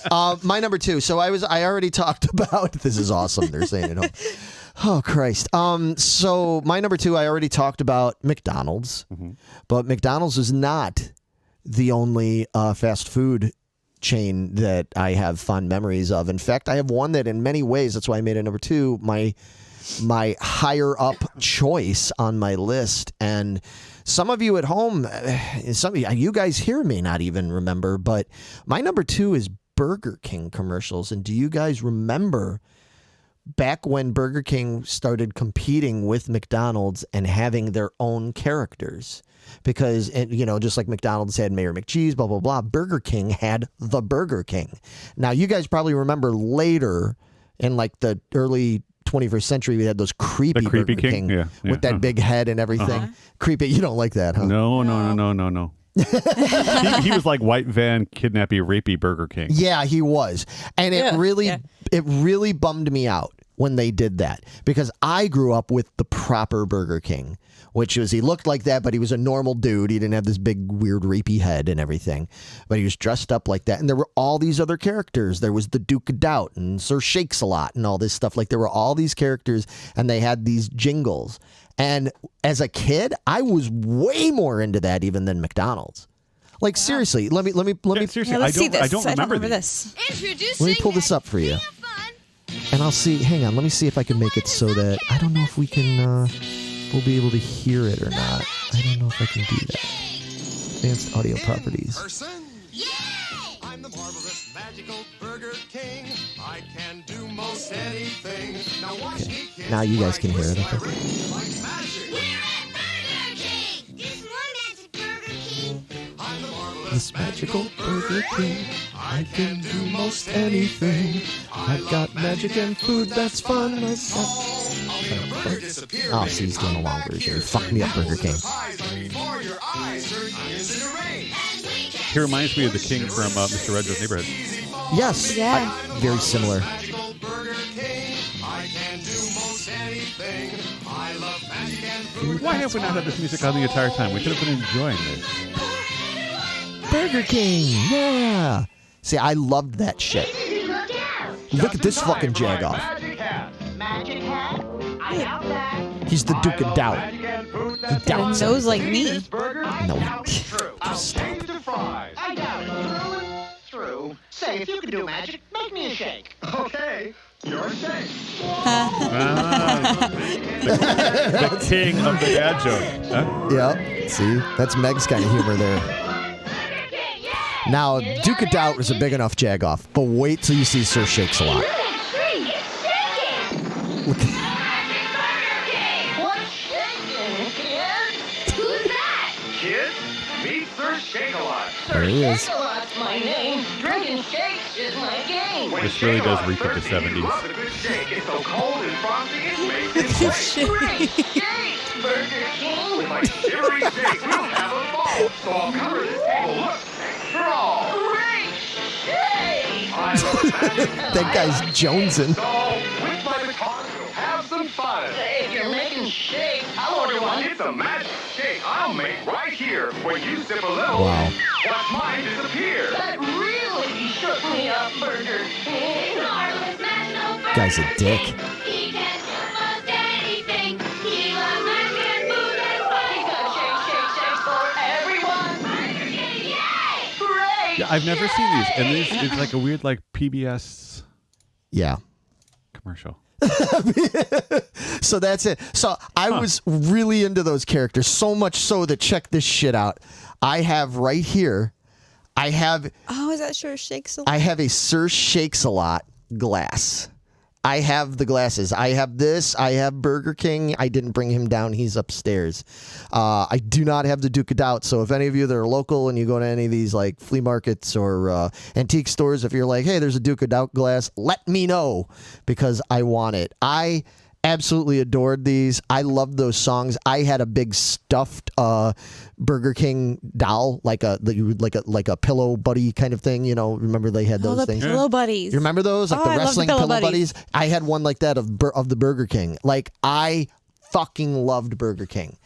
My number two. So I already talked about. This is awesome. They're saying it home. Oh, Christ. So my number two, I already talked about McDonald's, but McDonald's is not the only fast food chain that I have fond memories of. In fact, I have one that in many ways, that's why I made it number two, my higher up choice on my list. And some of you at home, some of you guys here may not even remember, but my number two is Burger King commercials. And do you guys remember back when Burger King started competing with McDonald's and having their own characters? Because, just like McDonald's had Mayor McCheese, blah, blah, blah, Burger King had the Burger King. Now, you guys probably remember later in like the early 21st century, we had those creepy Burger King with that big head and everything. Creepy. You don't like that, huh? No. he was like white van, kidnappy, rapey Burger King. Yeah, he was. And it really bummed me out when they did that, because I grew up with the proper Burger King, which was, he looked like that, but he was a normal dude. He didn't have this big, weird, rapey head and everything, but he was dressed up like that. And there were all these other characters. There was the Duke of Doubt and Sir Shakes-a-Lot and all this stuff. Like, there were all these characters, and they had these jingles. And as a kid, I was way more into that even than McDonald's. Like, seriously, let me Seriously, Yeah, let's see this. I don't remember this. Introducing let me pull this up for you. Fun. And I'll see, hang on, let me see if I can make it so that, I don't know if we can, we'll be able to hear it or not. I don't know if I can do that. Advanced audio properties. Yay! I'm the marvelous, magical Burger King. I can do most anything. Now watch me, kids. Now you guys can hear it, I think. Like magic. We're at Burger King. There's one magic Burger King. I'm the marvelous, This magical Burger King, I can do most anything. I've got magic and food that's fun. I'll make a burger disappear. Oh, see, he's doing a long version. He fucked me up, Burger King. Pies are before your eyes. Turn onions into rain. He reminds me of the king from Mr. Rogers' Neighborhood. Yes. Yeah. Very similar. Magical Burger King. I can do most anything. I love magic and food. Why have we not had this music on the entire time? We could have been enjoying this. Burger King. Yeah. See, I loved that shit. Look at this fucking jagoff. Magic hat? I doubt that. He's the Duke of Doubt. He Got a doubts nose everything. like me. No. Stop. I doubt it. Through. Say, if you can do magic, make me a shake. Okay, your shake. The king of the dad joke. Huh? Yep. See, that's Meg's kind of humor there. Now, Duke of Doubt was a big enough jagoff, but wait till you see Sir Shakes a Lot. Look at What's shaking, kids? Who's that? Kids, meet Sir Shake-a-Lot. There he is. Shake-a-Lot's my name. Drinking shakes is my game. When This really does Shake-a-Lot's reek of the thirsty, 70s. he loves a good shake. It's so cold and frosty, it makes him shake. Great shakes, Burger King. With my shivery shake, we'll have a ball. So I'll cover this table. Look, extra all. Great shake. I love magic. That guy's jonesing. So, with my baton, we'll have some fun. If you're making shakes, I'll order one. It's a magic shake I'll make right here. When you sip a little, Wow. watch mine disappear. That really shook me up, Burger King. Marvelous magical Burger Guy's a dick. King. He can do most anything. He loves magic and food and fun. He's got shakes for everyone. Burger King, yay! Great. Yeah, I've never seen these, and it's like a weird like PBS Yeah. commercial. So that's it. So I was really into those characters, so much so that check this shit out. I have right here, I have Oh, is that Sure Shakes a Lot? I have a Sir Shakes a Lot glass. I have the glasses. I have this. I have Burger King. I didn't bring him down. He's upstairs. I do not have the Duke of Doubt. So if any of you that are local and you go to any of these like flea markets or antique stores, if you're like, hey, there's a Duke of Doubt glass, let me know because I want it. I absolutely adored these. I loved those songs. I had a big stuffed Burger King doll, like a pillow buddy kind of thing. You know, remember they had Oh, those the things. Pillow Buddies. You remember those, like Oh, the I love the wrestling Pillow pillow Buddies. buddies? I had one like that of the Burger King. Like I fucking loved Burger King.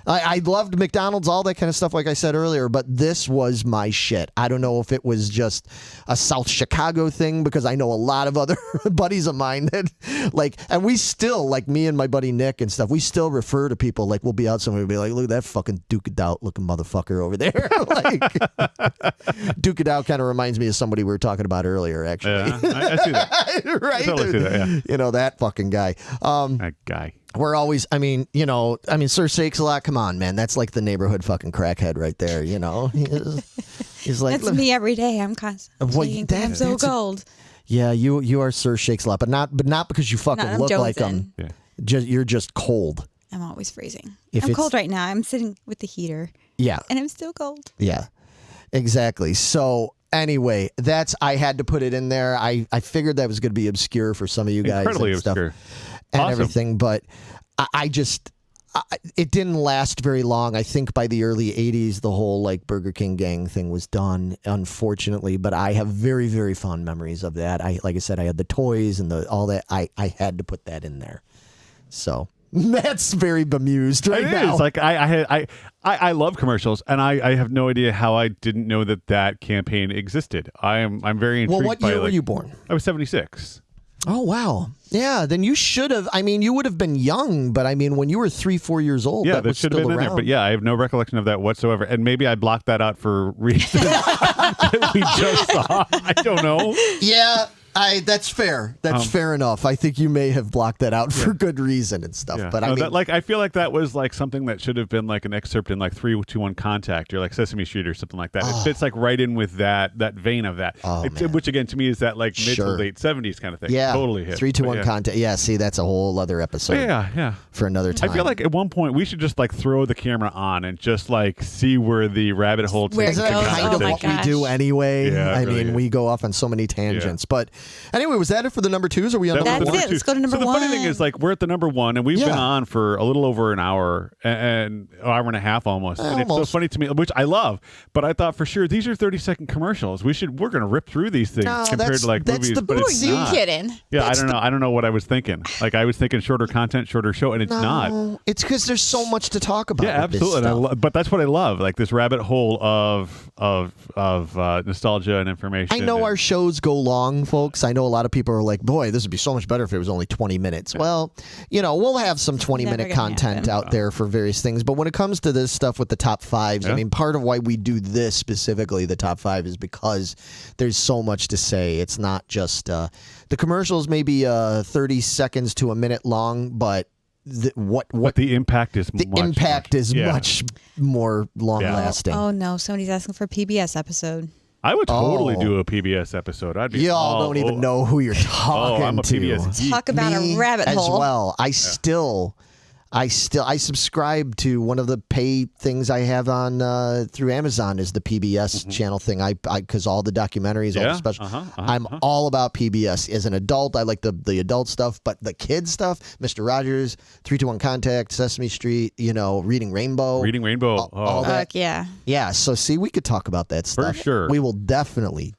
I loved McDonald's, all that kind of stuff, like I said earlier, but this was my shit. I don't know if it was just a South Chicago thing, because I know a lot of other buddies of mine that, like, and we still, like me and my buddy Nick and stuff, we still refer to people, like, we'll be out somewhere and be like, look at that fucking Duke of Doubt looking motherfucker over there. Like, Duke of Doubt kind of reminds me of somebody we were talking about earlier, actually. Yeah, I see that. Right? I totally see that, yeah. You know, that fucking guy. That guy. We're always, Sir Shakes a Lot, come on, man. That's like the neighborhood fucking crackhead right there, you know? He's like, That's me every day. I'm constantly I'm so cold. Yeah, you are Sir Shakes a Lot, but not because you fucking I'm look like jonesing. him. Yeah. You're just cold. I'm always freezing. If I'm it's- cold right now. I'm sitting with the heater. Yeah. And I'm still cold. Yeah, exactly. So anyway, I had to put it in there. I figured that was going to be obscure for some of you guys. Incredibly and stuff. obscure. And Awesome. everything, but it didn't last very long. I think by the early 80s, the whole like Burger King gang thing was done, unfortunately, but I have very, very fond memories of that. Like I said, I had the toys and all that. I had to put that in there. So Matt's very bemused right now. It's like I love commercials, and I have no idea how I didn't know that campaign existed. I'm very intrigued. Well, what year were you born? I was 76. Oh, wow. Yeah, then you should have. I mean, you would have been young, but I mean, when you were 3-4 years old, Yeah, that was should still have been around. in there. But yeah, I have no recollection of that whatsoever. And maybe I blocked that out for reasons that we just saw. I don't know. Yeah, that's fair. That's fair enough. I think you may have blocked that out for good reason and stuff. Yeah. But No, I mean, I feel like that was like something that should have been like an excerpt in like 3, 2, 1 Contact or like Sesame Street or something like that. It fits like right in with that vein of that. Man. Which again to me is that like mid to Sure. late 70s kind of thing. yeah, Totally hit. 3, 2, 1 But yeah. content. Yeah, see, that's a whole other episode. Yeah. For another time. I feel like at one point we should just like throw the camera on and just like see where the rabbit hole Where takes it the goes. kind Oh of my what gosh. we do anyway. Yeah, I really mean, is. we go off on so many tangents. But anyway, was that it for the number twos? Or are we on That number was That's one? it. Let's go to number So the funny thing one. is, like, we're at the number one, and we've been Yeah. on for a little over an hour and an hour and a half almost. And it's so Almost. funny to me, which I love. But I thought for sure these are 30-second commercials. We're going to rip through these things No, compared that's- to like that's movies. the but Who are it's you not. kidding? Yeah, I don't know. I don't know what I was thinking. Like I was thinking shorter content, shorter show, and it's not. No, it's because there's so much to talk about. Yeah, with this absolutely. And stuff. but that's what I love, like this rabbit hole of nostalgia and information. I know and- our shows go long, folks. I know a lot of people are like, boy, this would be so much better if it was only 20 minutes. Well, we'll have some 20-minute Never gonna content happen. out there for various things. But when it comes to this stuff with the top fives, I Yeah. mean, part of why we do this specifically, the top five, is because there's so much to say. It's not just the commercials may be 30 seconds to a minute long, but what the impact is the much, impact much- is yeah. much more long lasting. Oh no, somebody's asking for a PBS episode. I would totally do a PBS episode. I'd be Y'all don't even know who you're talking I'm a to. PBS geek. Talk about Me a rabbit as hole. well. I subscribe to one of the pay things I have on through Amazon is the PBS channel thing. I because all the documentaries, all the special. I'm all about PBS. As an adult, I like the adult stuff, but the kid stuff, Mr. Rogers, 3-2-1 Contact, Sesame Street, Reading Rainbow. All that. Yeah. Yeah. So see, we could talk about that stuff. For sure. We will definitely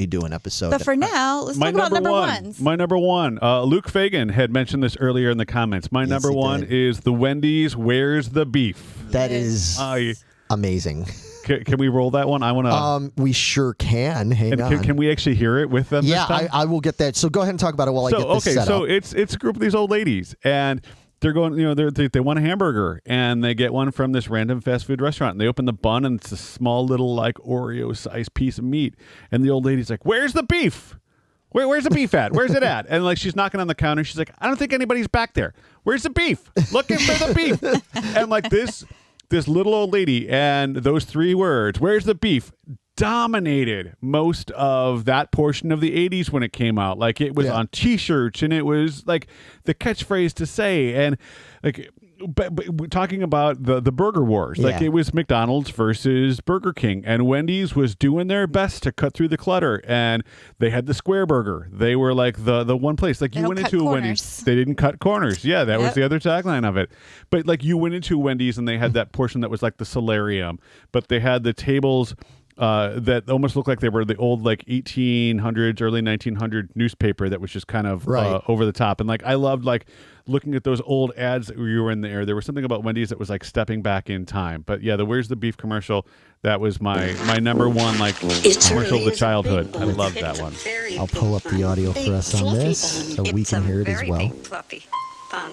do an episode. But for now, let's talk about number ones. My number one. Luke Fagan had mentioned this earlier in the comments. My number one is the Wendy's Where's the Beef? That is amazing. Can we roll that one? I want to. We sure can. Hang on. Can we actually hear it with them? Yeah, this time? I will get that. So go ahead and talk about it while I get this set so up. it's a group of these old ladies, and they're going. They want a hamburger, and they get one from this random fast food restaurant. And they open the bun, and it's a small little Oreo-sized piece of meat. And the old lady's like, "Where's the beef? Where's the beef at? Where's it at?" And she's knocking on the counter. She's like, "I don't think anybody's back there. Where's the beef? Looking for the beef." And this little old lady and those 3 words, "Where's the beef?" dominated most of that portion of the 80s when it came out. It was on T-shirts, and it was the catchphrase to say. And but we're talking about the burger wars. It was McDonald's versus Burger King, and Wendy's was doing their best to cut through the clutter. And they had the square burger. They were the one place. You went into a Wendy's, they didn't cut corners. Yeah, that was the other tagline of it. But you went into Wendy's, and they had that portion that was the solarium, but they had the tables that almost looked like they were the old 1800s, early 1900 newspaper that was just kind of over the top. And I loved looking at those old ads that you were in the air. There was something about Wendy's that was stepping back in time. But yeah, the Where's the Beef commercial, that was my number one commercial of the childhood. I loved that one. I'll pull up the audio for us on this so we can hear it as well. Fluffy bun.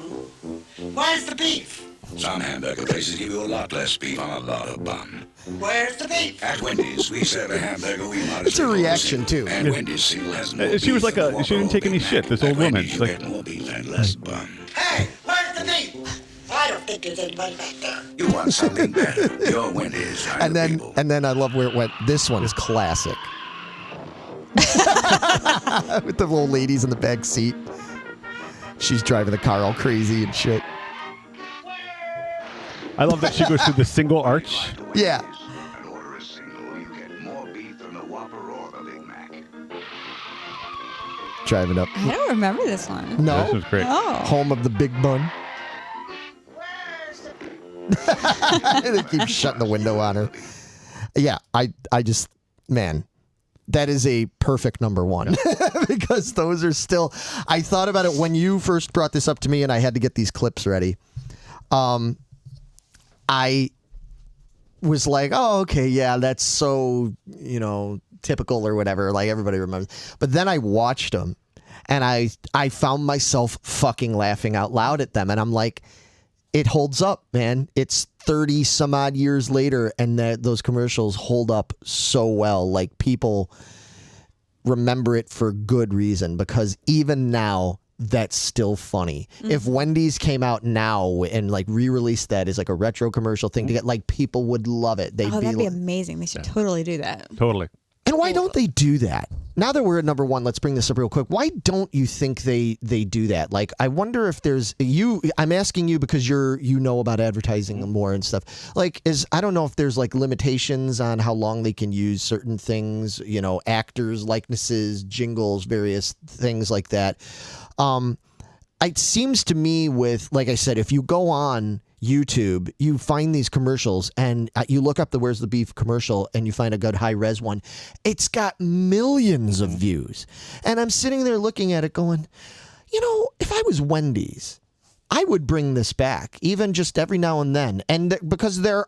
Where's the beef? Some hamburger places give you a lot less beef on a lot of bun. Where's the beef? At Wendy's, we serve a hamburger we might It's a reaction, too. And Wendy's single has more She was beef she didn't take any shit, this old woman. She's get more beef and less bun. Hey, where's the beef? I don't think there's anybody back there. You want something better? Your Wendy's. And then I love where it went. This one is classic. With the old ladies in the back seat. She's driving the car all crazy and shit. I love that she goes through the single arch. Yeah. And order a single, you get more beef than the Whopper or the Big Mac. Driving up. I don't remember this one. No. This was great. Oh. Home of the big bun. They keep shutting the window on her. Yeah, I just, man, that is a perfect number one. Because those are still, I thought about it when you first brought this up to me and I had to get these clips ready. I was like, oh, okay, yeah, that's so, typical or whatever. Everybody remembers. But then I watched them and I found myself fucking laughing out loud at them. And I'm like, it holds up, man. It's 30 some odd years later and those commercials hold up so well. People remember it for good reason because even now, that's still funny. Mm-hmm. If Wendy's came out now and re-released that as a retro commercial thing to get people would love it. That'd be amazing. They should totally do that. Totally. And why don't they do that? Now that we're at number one, let's bring this up real quick. Why don't you think they do that? I wonder if there's I'm asking you because you know about advertising more and stuff. I don't know if there's limitations on how long they can use certain things, actors, likenesses, jingles, various things like that. It seems to me with, like I said, if you go on YouTube, you find these commercials and you look up the Where's the Beef commercial and you find a good high res one. It's got millions of views. And I'm sitting there looking at it going, if I was Wendy's, I would bring this back, even just every now and then. And because there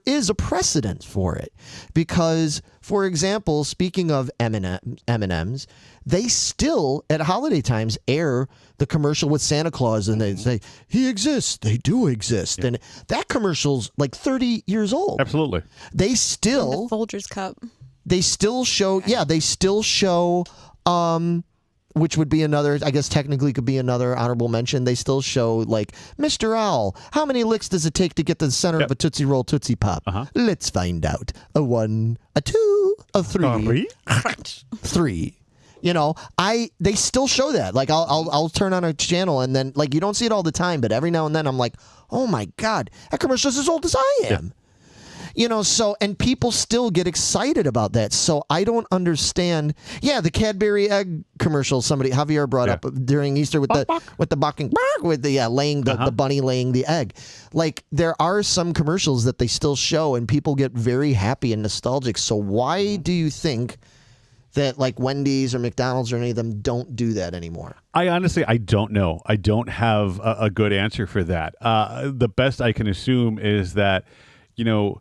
is a precedent for it. Because, for example, speaking of M&Ms, they still, at holiday times, air the commercial with Santa Claus. And they say, he exists. They do exist. Yeah. And that commercial's 30 years old. Absolutely. The Folgers cup. They still show, they still show... which would be another, I guess technically could be another honorable mention. They still show Mr. Owl, how many licks does it take to get to the center of a Tootsie Roll Tootsie Pop? Let's find out. A 1, a 2, a 3. 3. You know, they still show that. Like I'll turn on a channel and then like you don't see it all the time, but every now and then I'm like, oh my God, that commercial's as old as I am. Yeah. You know, so, and people still get excited about that. So I don't understand. Yeah, the Cadbury egg commercial Javier brought up during Easter with the bucking, with the laying, the bunny laying the egg. Like, there are some commercials that they still show and people get very happy and nostalgic. So why do you think that like Wendy's or McDonald's or any of them don't do that anymore? I honestly don't know. I don't have a good answer for that. The best I can assume is that, you know,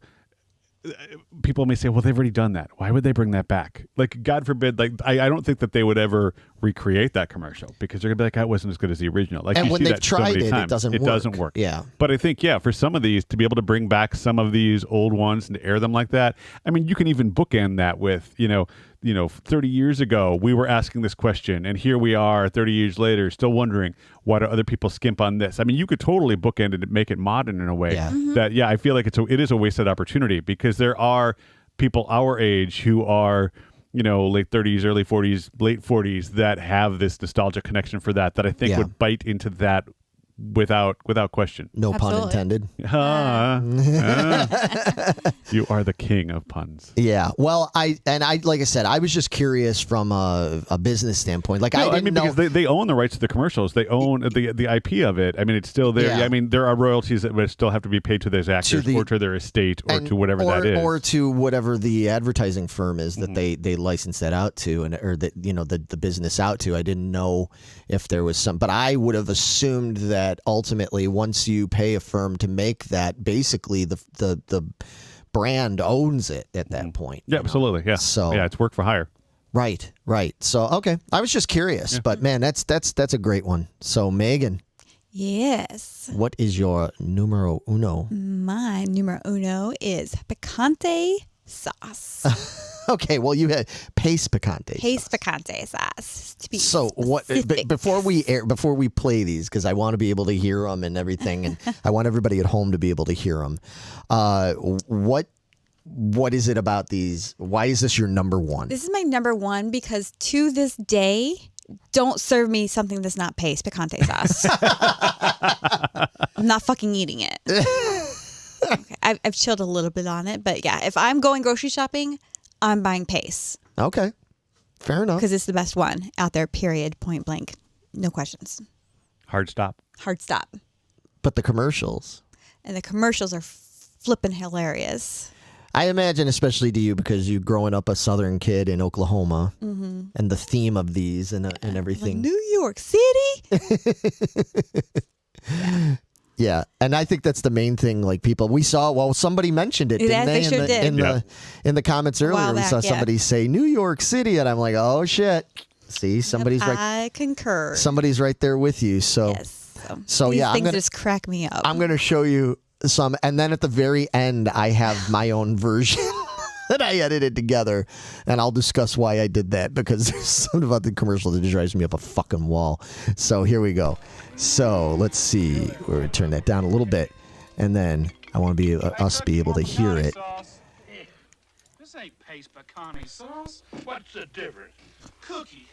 people may say, well, they've already done that. Why would they bring that back? Like, God forbid, like, I don't think that they would ever recreate that commercial because they're going to be like, that wasn't as good as the original. Like, and you when see they've that so tried many it, times. it doesn't work. Yeah. But I think, for some of these, to be able to bring back some of these old ones and to air them like that, I mean, you can even bookend that with, you know, 30 years ago, we were asking this question, and here we are 30 years later, still wondering, why do other people skimp on this? I mean, you could totally bookend it and make it modern in a way that, I feel like it is a wasted opportunity because there are people our age who are, you know, late 30s, early 40s, late 40s that have this nostalgia connection for that I think would bite into that without question. No pun intended. You are the king of puns. Yeah. Well, I like I said, I was just curious from a business standpoint. Like, I mean, because they own the rights to the commercials. They own the IP of it. I mean, it's still there. Yeah. I mean, there are royalties that would still have to be paid to those actors or to their estate or to whatever that is. Or to whatever the advertising firm is that they license that out to, or that, you know, the business out to. I didn't know if there was some, but I would have assumed that ultimately once you pay a firm to make that, basically the brand owns it at that point. Yeah, absolutely. Yeah. So it's work for hire. Right. So okay, I was just curious, but man, that's a great one. So Megan. Yes. What is your numero uno? My numero uno is picante sauce. Okay, well, you had paste picante. Paste picante sauce. To be so what? Before we play these, because I want to be able to hear them and everything, and I want everybody at home to be able to hear them. What is it about these? Why is this your number one? This is my number one because to this day, don't serve me something that's not paste picante sauce. I'm not fucking eating it. Okay, I've chilled a little bit on it, but yeah, if I'm going grocery shopping, I'm buying paste. Okay, fair enough. Because it's the best one out there, period, point blank. No questions. Hard stop. But the commercials. And the commercials are flipping hilarious. I imagine, especially to you, because you growing up a Southern kid in Oklahoma, and the theme of these and everything. Like New York City? Yeah, and I think that's the main thing. Like, people, we saw. Well, somebody mentioned it, didn't they? Sure did. In the comments earlier, we saw somebody say New York City, and I'm like, oh shit. See, somebody's right. I concur. Somebody's right there with you. So, yes. So these yeah, things just crack me up. I'm gonna show you some, and then at the very end, I have my own version that I edited together, and I'll discuss why I did that, because there's something about the commercial that just drives me up a fucking wall. So here we go. So let's see. We're gonna turn that down a little bit, and then I want to be us be able to hear it. This ain't paste picante sauce. What's the difference? Cookie.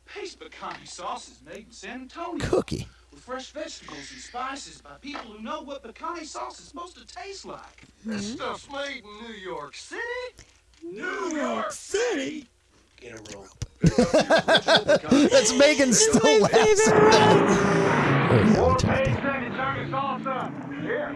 Paste picante sauce is made in San Antonio. Cookie. With fresh vegetables and spices by people who know what picante sauce is supposed to taste like. This stuff's made in New York City? New York City? Get a rope. That's Megan still laughs. More paste, thick, and chunky salsa. Here.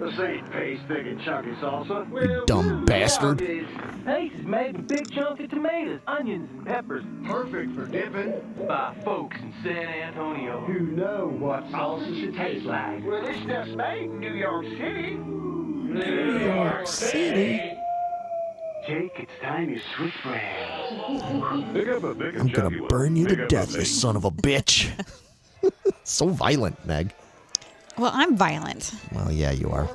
This ain't paste, thick, and chunky salsa. You dumb bastard. Paste is made with big chunky tomatoes, onions, and peppers. Perfect for dipping. By folks in San Antonio Who know what salsa should taste like. Well, this stuff's made in New York City. New York City. Jake, it's time you switch brands. I'm gonna burn you to death, you son of a bitch. So violent, Meg. Well, I'm violent. Well, yeah, you are.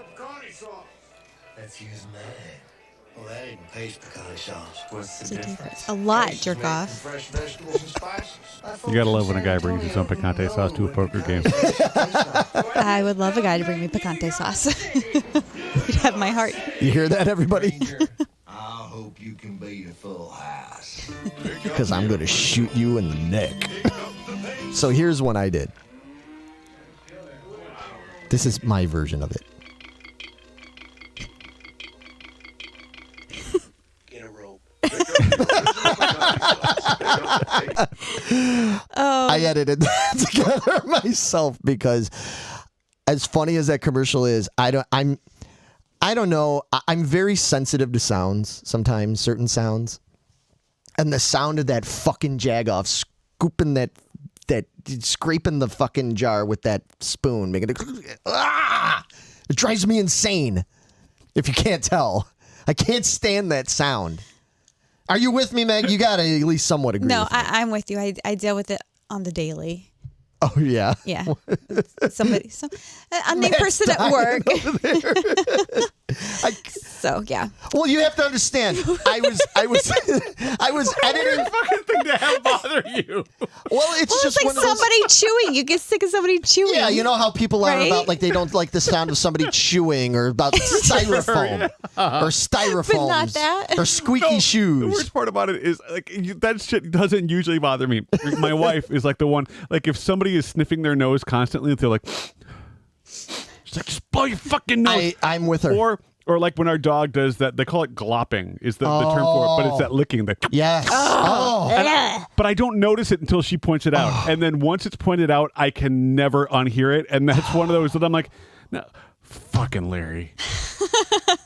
That's using that. Well, that ain't paste picante sauce. What's the difference? A lot, jerk off. Fresh vegetables and spices. You gotta love when a guy brings you some picante sauce to a poker game. I would love a guy to bring me picante sauce. He'd have my heart. You hear that, everybody? I hope because I'm going to shoot you in the neck. So here's one I did. This is my version of it. Get a rope. I edited that together myself because, as funny as that commercial is, I don't know. I'm very sensitive to sounds sometimes, certain sounds, and the sound of that fucking jagoff scooping that scraping the fucking jar with that spoon, making it. It drives me insane. If you can't tell, I can't stand that sound. Are you with me, Meg? You gotta at least somewhat agree. No, with me. I'm with you. I deal with it on the daily. Oh yeah. Yeah. A new person at work. So yeah. Well, you have to understand. I was editing. Fucking thing to have bother you. Well, it's just like one of those, somebody chewing. You get sick of somebody chewing. Yeah, you know how people are right? about like they don't like the sound of somebody chewing or about styrofoam or styrofoam But not that. or squeaky The shoes. worst part about it is like that shit doesn't usually bother me. My wife is like the one, like if somebody is sniffing their nose constantly, they're like, she's like, just blow your fucking nose. I'm with her. Or like when our dog does that, they call it glopping is the term for it, but it's that licking. Yes. But I don't notice it until she points it out. And then once it's pointed out, I can never unhear it. And that's one of those that I'm like, no, fucking Larry.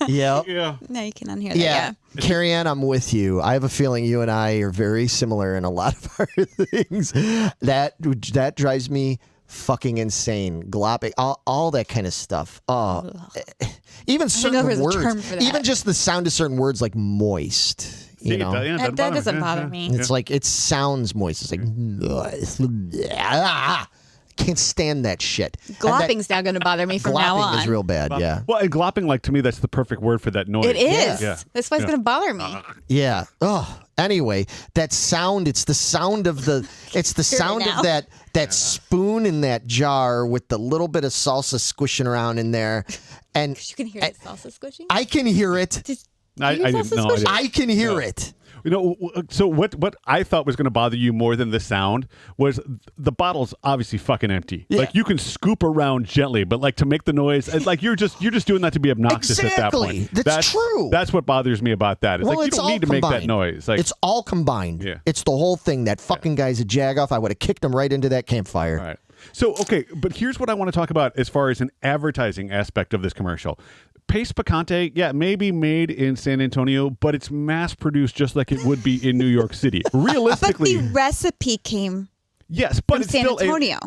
Yeah. Yeah. No, you can unhear that. Yeah. Carrie Ann, I'm with you. I have a feeling you and I are very similar in a lot of our things. That drives me fucking insane. Glopping, all that kind of stuff. Oh, even certain words, even just the sound of certain words like moist. You know, that doesn't bother me. It's like it sounds moist. It's like can't stand that shit. Glopping's now going to bother me from now on. Glopping is real bad. Yeah. Well, and glopping, like to me, that's the perfect word for that noise. It is. Yeah. That's why it's going to bother me. Yeah. Oh. Anyway, that sound. It's the sound of the. It's the sound of that spoon in that jar with the little bit of salsa squishing around in there, and you can hear the salsa squishing. I can hear it. I can hear it. You know, so what I thought was going to bother you more than the sound was the bottle's obviously fucking empty. Yeah. Like you can scoop around gently, but like to make the noise, it's like you're just doing that to be obnoxious at that point. That's true. That's what bothers me about that. It's like you don't need to make that noise. Like it's all combined. Yeah. It's the whole thing. That fucking guy's a jagoff. I would have kicked him right into that campfire. All right. So, okay, but here's what I want to talk about as far as an advertising aspect of this commercial. Pace Picante, yeah, maybe made in San Antonio, but it's mass produced just like it would be in New York City. Realistically, but the recipe came. Yes, but from it's San still Antonio.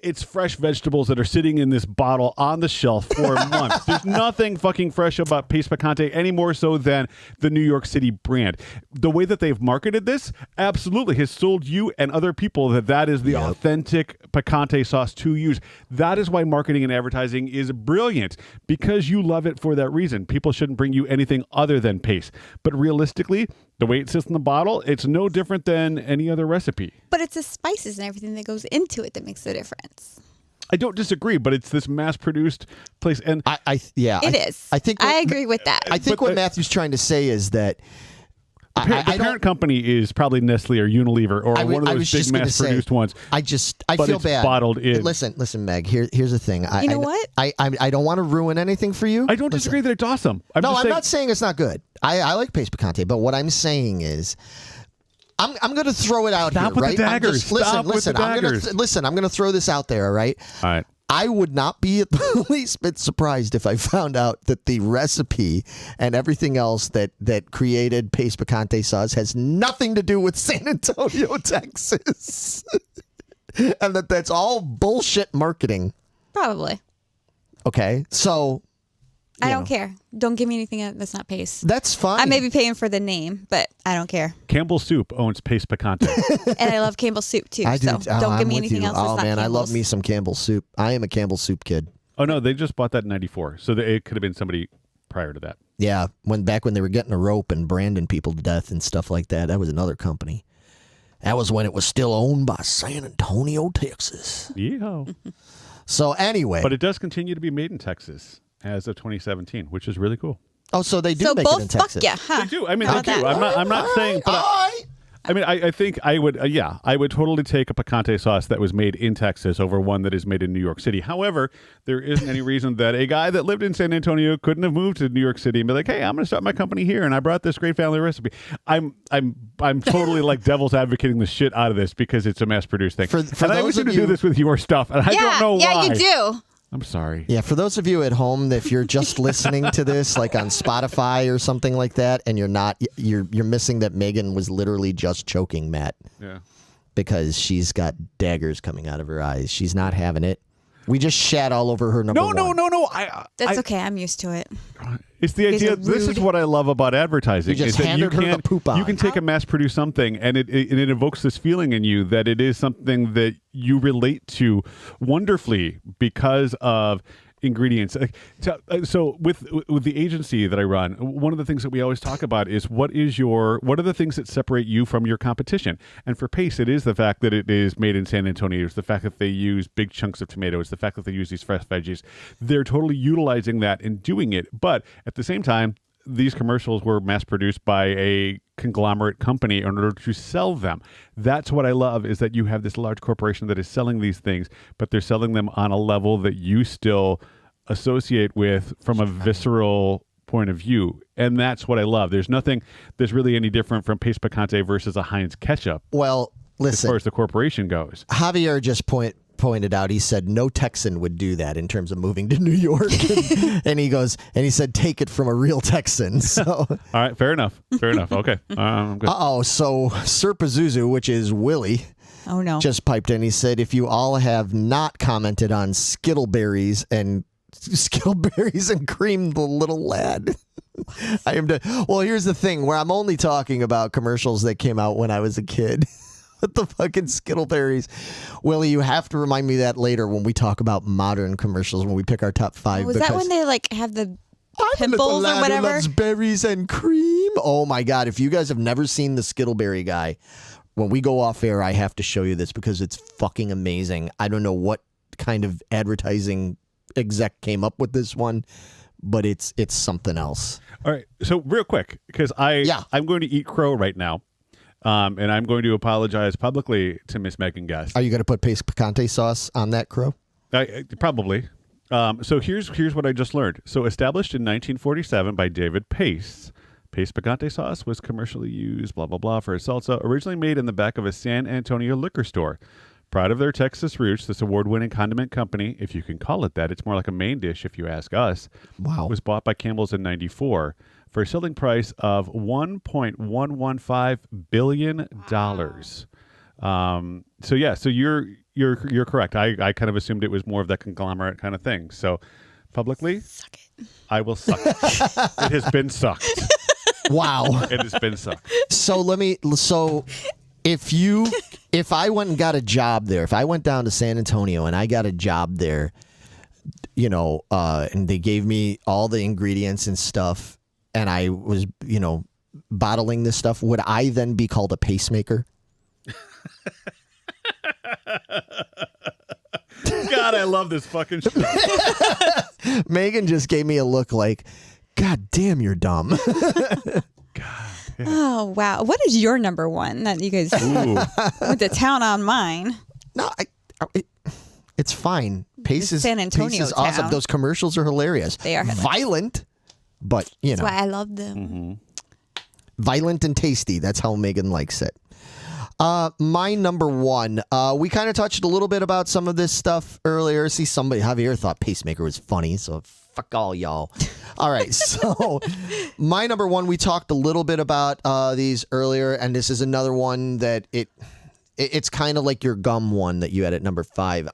It's fresh vegetables that are sitting in this bottle on the shelf for months. There's nothing fucking fresh about Pace Picante any more so than the New York City brand. The way that they've marketed this absolutely has sold you and other people that is the authentic picante sauce to use. That is why marketing and advertising is brilliant, because you love it for that reason. People shouldn't bring you anything other than Pace. But realistically, the way it sits in the bottle, it's no different than any other recipe. But it's the spices and everything that goes into it that makes the difference. I don't disagree, but it's this mass-produced place, and it is. I agree with that. I think what Matthew's trying to say is that the parent company is probably Nestle or Unilever or one of those big mass-produced ones. I feel bad. Bottled in. Listen, Meg. Here's the thing. You know what? I don't want to ruin anything for you. I don't disagree that it's awesome. I'm not saying it's not good. I like Pace Picante, but what I'm saying is, I'm going to throw it out here. Stop with right? the daggers. Listen. I'm going to throw this out there. All right. All right. I would not be at the least bit surprised if I found out that the recipe and everything else that created Pace Picante sauce has nothing to do with San Antonio, Texas. And that's all bullshit marketing. Probably. Okay, so I don't care. Don't give me anything that's not Pace. That's fine. I may be paying for the name, but I don't care. Campbell Soup owns Pace Picante. And I love Campbell Soup too. So don't give me anything else that's not man, Campbell's. I love me some Campbell Soup. I am a Campbell Soup kid. Oh no, they just bought that in '94, so it could have been somebody prior to that. Yeah, back when they were getting a rope and branding people to death and stuff like that. That was another company. That was when it was still owned by San Antonio, Texas. Yeah. So anyway, but it does continue to be made in Texas as of 2017, which is really cool. Oh, so they do make it in Texas. Yeah, huh? They do. I mean, they do. I'm not saying. But I mean, I think I would, I would totally take a picante sauce that was made in Texas over one that is made in New York City. However, there isn't any reason that a guy that lived in San Antonio couldn't have moved to New York City and be like, hey, I'm going to start my company here, and I brought this great family recipe. I'm totally like devil's advocating the shit out of this because it's a mass-produced thing. For and I wish you to do this with your stuff, and I don't know why. Yeah, you do. I'm sorry. Yeah, for those of you at home, if you're just listening to this, like on Spotify or something like that, and you're missing that Megan was literally just choking Matt. Yeah. Because she's got daggers coming out of her eyes. She's not having it. We just shat all over her number one. No. That's okay. I'm used to it. It's the idea. This is what I love about advertising. You just handed her the Poupon. You can take a mass-produced something, and it evokes this feeling in you that it is something that you relate to wonderfully because of ingredients. So with the agency that I run, one of the things that we always talk about is what are the things that separate you from your competition? And for Pace, it is the fact that it is made in San Antonio. It's the fact that they use big chunks of tomatoes. The fact that they use these fresh veggies. They're totally utilizing that and doing it. But at the same time, these commercials were mass produced by a conglomerate company in order to sell them. That's what I love, is that you have this large corporation that is selling these things, but they're selling them on a level that you still associate with from a visceral point of view. And that's what I love. There's nothing that's really any different from Pace Picante versus a Heinz ketchup. Well, listen. As far as the corporation goes. Javier just pointed out, he said no Texan would do that in terms of moving to New York. and he said take it from a real Texan. So all right, fair enough. Okay. I'm good. So Sir Pazuzu, which is Willie, just piped in. He said, if you all have not commented on Skittleberries and cream the little lad. I am well, here's the thing where I'm only talking about commercials that came out when I was a kid. With the fucking Skittleberries. Willie, you have to remind me that later when we talk about modern commercials, when we pick our top 5. Was that when they like have the pimples or whatever? Loves berries and cream. Oh my God. If you guys have never seen the Skittleberry guy, when we go off air, I have to show you this because it's fucking amazing. I don't know what kind of advertising exec came up with this one, but it's something else. All right. So real quick, because I'm going to eat crow right now. And I'm going to apologize publicly to Miss Megan Guest. Are you going to put Pace Picante sauce on that crow? Probably. So here's what I just learned. So established in 1947 by David Pace, Pace Picante sauce was commercially used, blah, blah, blah, for a salsa, originally made in the back of a San Antonio liquor store. Proud of their Texas roots, this award-winning condiment company, if you can call it that, it's more like a main dish if you ask us, was bought by Campbell's in 1994. For a selling price of $1.115 billion. So you're correct. I kind of assumed it was more of that conglomerate kind of thing. So publicly, suck it. I will suck it. It has been sucked. Wow. It has been sucked. So if I went and got a job there, if I went down to San Antonio and I got a job there, and they gave me all the ingredients and stuff, and I was, bottling this stuff, would I then be called a pacemaker? God, I love this fucking shit. Megan just gave me a look like, God damn, you're dumb. God. Yeah. Oh, wow. What is your number one that you guys went to town on mine? No, it's fine. Pace is San Antonio Pace is awesome. town. Those commercials are hilarious. They are violent, but That's why I love them. Mm-hmm. Violent and tasty. That's how Megan likes it. My number one, we kind of touched a little bit about some of this stuff earlier. See, Javier thought Pacemaker was funny, so fuck all y'all. All right, so my number one, we talked a little bit about these earlier, and this is another one that it's kind of like your gum one that you had at number 5.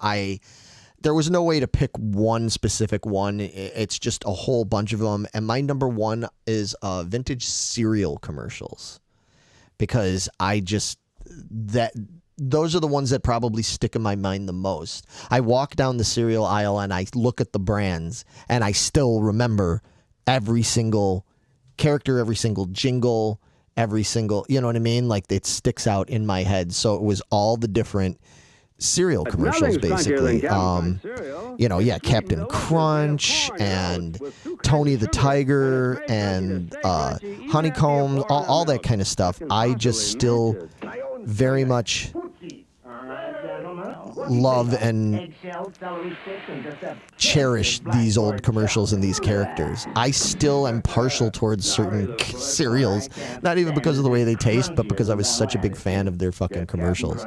There was no way to pick one specific one. It's just a whole bunch of them, and my number one is vintage cereal commercials, because those are the ones that probably stick in my mind the most. I walk down the cereal aisle and I look at the brands and I still remember every single character, every single jingle, every single, you know what I mean? Like it sticks out in my head. So it was all the different cereal commercials, basically. Captain Crunch and Tony the Tiger and Honeycomb, all that kind of stuff. I just still very much love and cherish these old commercials and these characters. I still am partial towards certain cereals, not even because of the way they taste, but because I was such a big fan of their fucking commercials.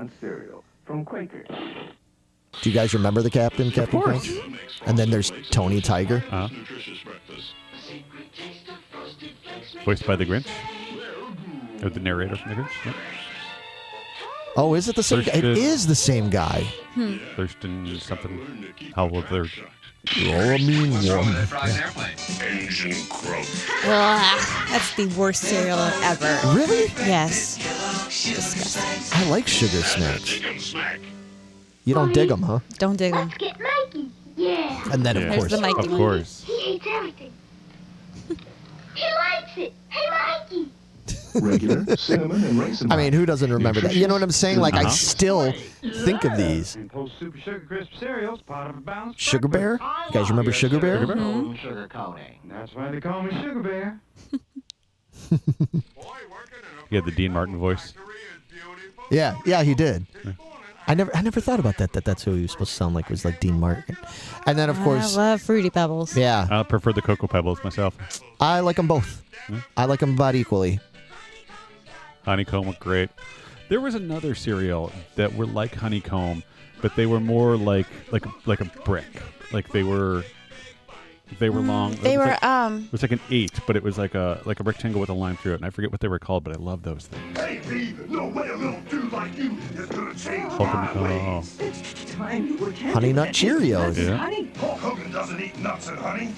Do you guys remember the Captain Crunch? And then there's Tony Tiger. Voiced by the Grinch? Or the narrator from the Grinch? Yep. Oh, is it the same guy? It is the same guy. Thurston something. How will there... You're a mean one. That's the worst cereal ever. Really? Yes. Disgusting. I like Sugar Smacks. You don't dig them, huh? Don't dig them. Let's get Mikey. Yeah. And then, There's of course. the Mikey Of one. course. He hates everything. He likes it. Hey, Mikey. Regular, cinnamon, and raisin. I mean, who doesn't remember that? You know what I'm saying? Like, I Uh-huh. still think of these. Super Sugar Crisp cereals, part of a balanced Sugar Bear? You guys remember Sugar Bear? Sugar coating. That's why they call me Sugar Bear. He had the Dean Martin voice. Yeah, he did. I never thought about that that's who he was supposed to sound like, was like Dean Martin. And then, of course, I love Fruity Pebbles. yeah, I prefer the Cocoa Pebbles myself. I like them both. I like them about equally. Honeycomb were great. There was another cereal that were like honeycomb, but they were more like a brick. Like they were long. They were It was like an 8, but it was like a rectangle with a line through it, and I forget what they were called, but I love those things. Hey, B, no way a little dude like you is gonna change Hulk my and- ways. Honey Nut Cheerios. Yeah. Hulk Hogan doesn't eat nuts and honey.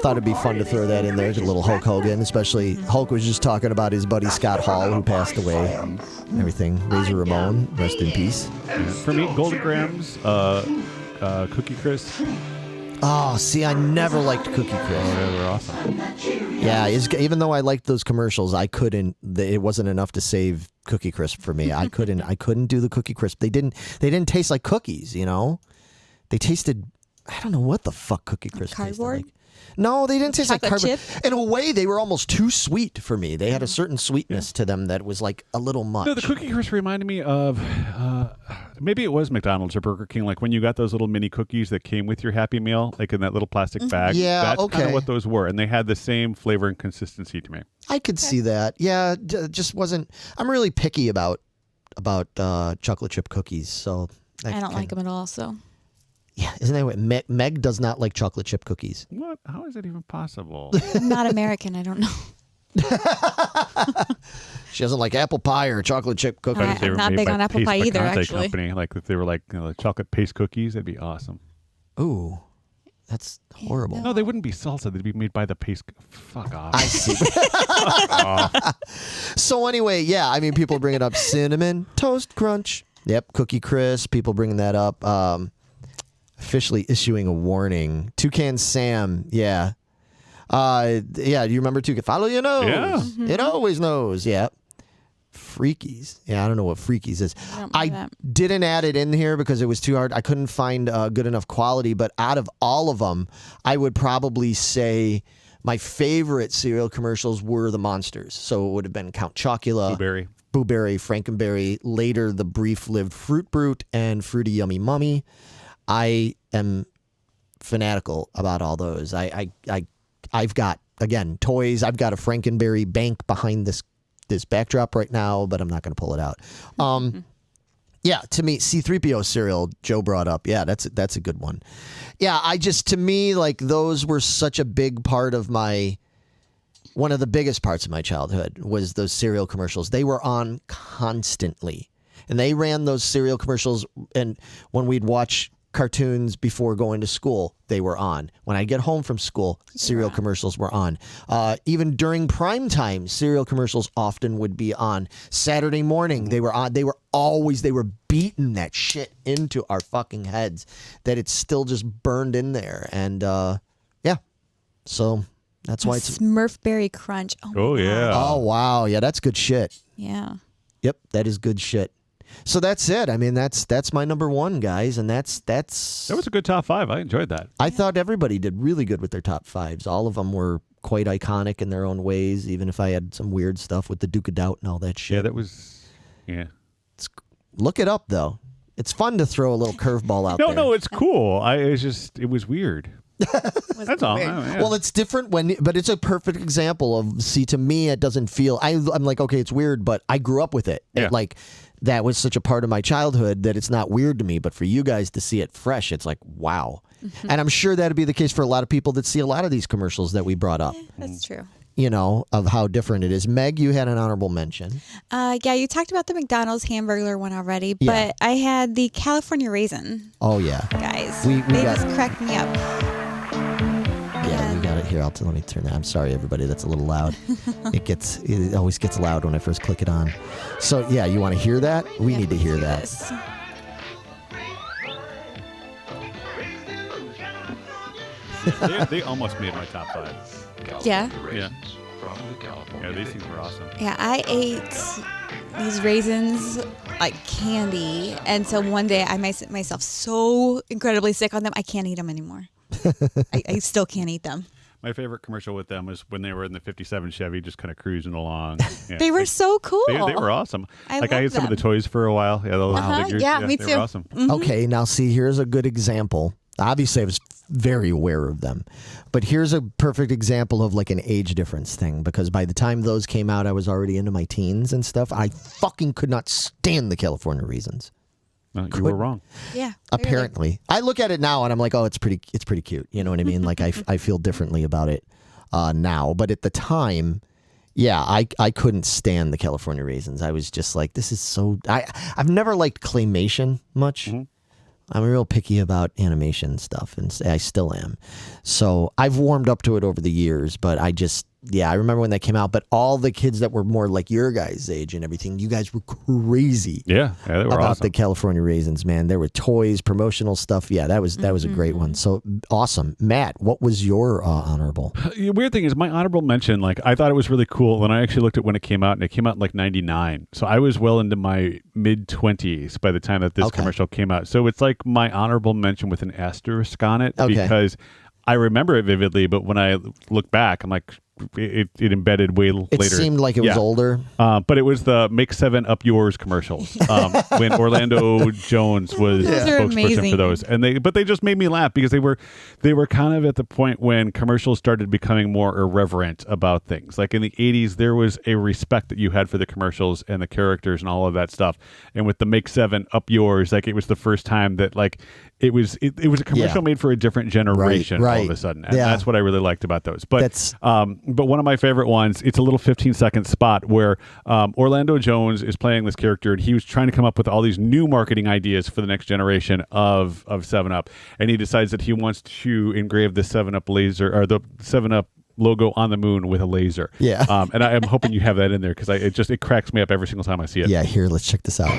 Thought it'd be fun to throw that in there, a little Hulk Hogan, especially Hulk was just talking about his buddy Scott Hall, who passed away. Everything. Razor Ramon, rest in peace. Yeah. For me, Golden Grams, Cookie Crisp. Oh, see, I never liked Cookie Crisp. Oh, they were awesome. Yeah, even though I liked those commercials, I couldn't. It wasn't enough to save Cookie Crisp for me. I couldn't do the Cookie Crisp. They didn't taste like cookies. You know, they tasted. I don't know what the fuck Cookie Crisp tasted Cardboard? like. No, they didn't taste like Chocolate cardboard. chip? In a way, they were almost too sweet for me. They had a certain sweetness to them that was like a little much. No, the Cookie Crisp reminded me of maybe it was McDonald's or Burger King, like when you got those little mini cookies that came with your Happy Meal, like in that little plastic bag. Yeah, that's kind okay. of what those were, and they had the same flavor and consistency to me. I could see that. Yeah, just wasn't. I'm really picky about chocolate chip cookies, so I don't like them at all, so. Yeah, isn't that what Meg does not like chocolate chip cookies? What? How is that even possible? I'm not American. I don't know. She doesn't like apple pie or chocolate chip cookies. Right. I'm not big on apple pie either, actually. Company. Like if they were like chocolate paste cookies, that'd be awesome. Ooh, that's horrible. No, they wouldn't be salsa. They'd be made by the paste. Fuck off. I see. So anyway, yeah, I mean, people bring it up. Cinnamon Toast Crunch. Yep, Cookie Crisp. People bringing that up. Officially issuing a warning. Toucan Sam. Yeah. Yeah. Do you remember Toucan? Follow your nose. Yeah. It always knows. Yeah. Freakies. Yeah, I don't know what Freakies is. I didn't add it in here because it was too hard. I couldn't find good enough quality, but out of all of them, I would probably say my favorite cereal commercials were the Monsters. So it would have been Count Chocula, Boo Berry, Frankenberry, later the brief-lived Fruit Brute, and Fruity Yummy Mummy. I am fanatical about all those. I've got, again, toys. I've got a Frankenberry bank behind this backdrop right now, but I'm not going to pull it out. Yeah, to me, C-3PO cereal Joe brought up. Yeah, that's a good one. Yeah, to me, like, those were such a big part of one of the biggest parts of my childhood was those cereal commercials. They were on constantly. And they ran those cereal commercials, and when we'd watch cartoons before going to school, they were on. When I'd get home from school, cereal commercials were on. Even during prime time, cereal commercials often would be on. Saturday morning, they were on. They were beating that shit into our fucking heads that it's still just burned in there. And yeah, so that's why it's Smurfberry Crunch. Oh yeah. Oh wow, yeah, that's good shit. Yeah. Yep, that is good shit. So that's it. I mean, that's my number one, guys, and that's. That was a good top 5. I enjoyed that. I thought everybody did really good with their top 5s. All of them were quite iconic in their own ways, even if I had some weird stuff with the Duke of Doubt and all that shit. Yeah, that was, yeah. Look it up, though. It's fun to throw a little curveball out there. No, it's cool. It was weird. That's all. Yeah. Well, it's different but it's a perfect example of, see, to me, it doesn't feel, I'm like, okay, it's weird, but I grew up with it. Yeah. Like, that was such a part of my childhood that it's not weird to me. But for you guys to see it fresh, it's like, wow. Mm-hmm. And I'm sure that'd be the case for a lot of people that see a lot of these commercials that we brought up. That's true. You know, of how different it is. Meg, you had an honorable mention. Yeah, you talked about the McDonald's Hamburglar one already, but Yeah. I had the California Raisin. Oh, yeah. Guys, We they got- just cracked me up. Yeah, we got it here. Let me turn that. I'm sorry, everybody. That's a little loud. It always gets loud when I first click it on. So, yeah, you want to hear that? We need to hear that. This. They almost made my top 5. Yeah. Yeah. Yeah, these things were awesome. Yeah, I ate these raisins like candy, and so one day I made myself so incredibly sick on them, I can't eat them anymore. I still can't eat them. My favorite commercial with them was when they were in the 57 Chevy, just kind of cruising along. Yeah. They were so cool. They were awesome. I I had some of the toys for a while. Yeah, the little figures. Yeah, me They too. were awesome. Mm-hmm. Okay, now see, here's a good example. Obviously, I was very aware of them. But here's a perfect example of like an age difference thing, because by the time those came out, I was already into my teens and stuff. I fucking could not stand the California Raisins. No, you were wrong. Yeah. Apparently. I look at it now and I'm like, oh, it's pretty cute. You know what I mean? Like I feel differently about it now. But at the time, yeah, I couldn't stand the California Raisins. I was just like, this is so... I've never liked claymation much. Mm-hmm. I'm real picky about animation stuff, and I still am. So I've warmed up to it over the years, but I remember when that came out. But all the kids that were more like your guys' age and everything, you guys were crazy. Yeah, they were about awesome. the California Raisins, man. There were toys, promotional stuff. Yeah, that was a great one. So awesome, Matt. What was your honorable? The weird thing is, my honorable mention, like, I thought it was really cool, and I actually looked at when it came out, and it came out in like '99. So I was well into my mid-20s by the time that this commercial came out. So it's like my honorable mention with an asterisk on it, because I remember it vividly, but when I look back, I'm like, it embedded way later. It seemed like it was older. But it was the Make 7 Up Yours commercials when Orlando Jones was spokesperson amazing. for those. But they just made me laugh because they were kind of at the point when commercials started becoming more irreverent about things. Like in the 80s, there was a respect that you had for the commercials and the characters and all of that stuff. And with the Make 7 Up Yours, like it was the first time that like it was a commercial made for a different generation all of a sudden. And that's what I really liked about those. But one of my favorite ones, it's a little 15-second spot where Orlando Jones is playing this character, and he was trying to come up with all these new marketing ideas for the next generation of 7-Up. And he decides that he wants to engrave the 7-Up laser, or the 7-Up logo on the moon with a laser. Yeah. And I'm hoping you have that in there, because it cracks me up every single time I see it. Yeah, here, let's check this out.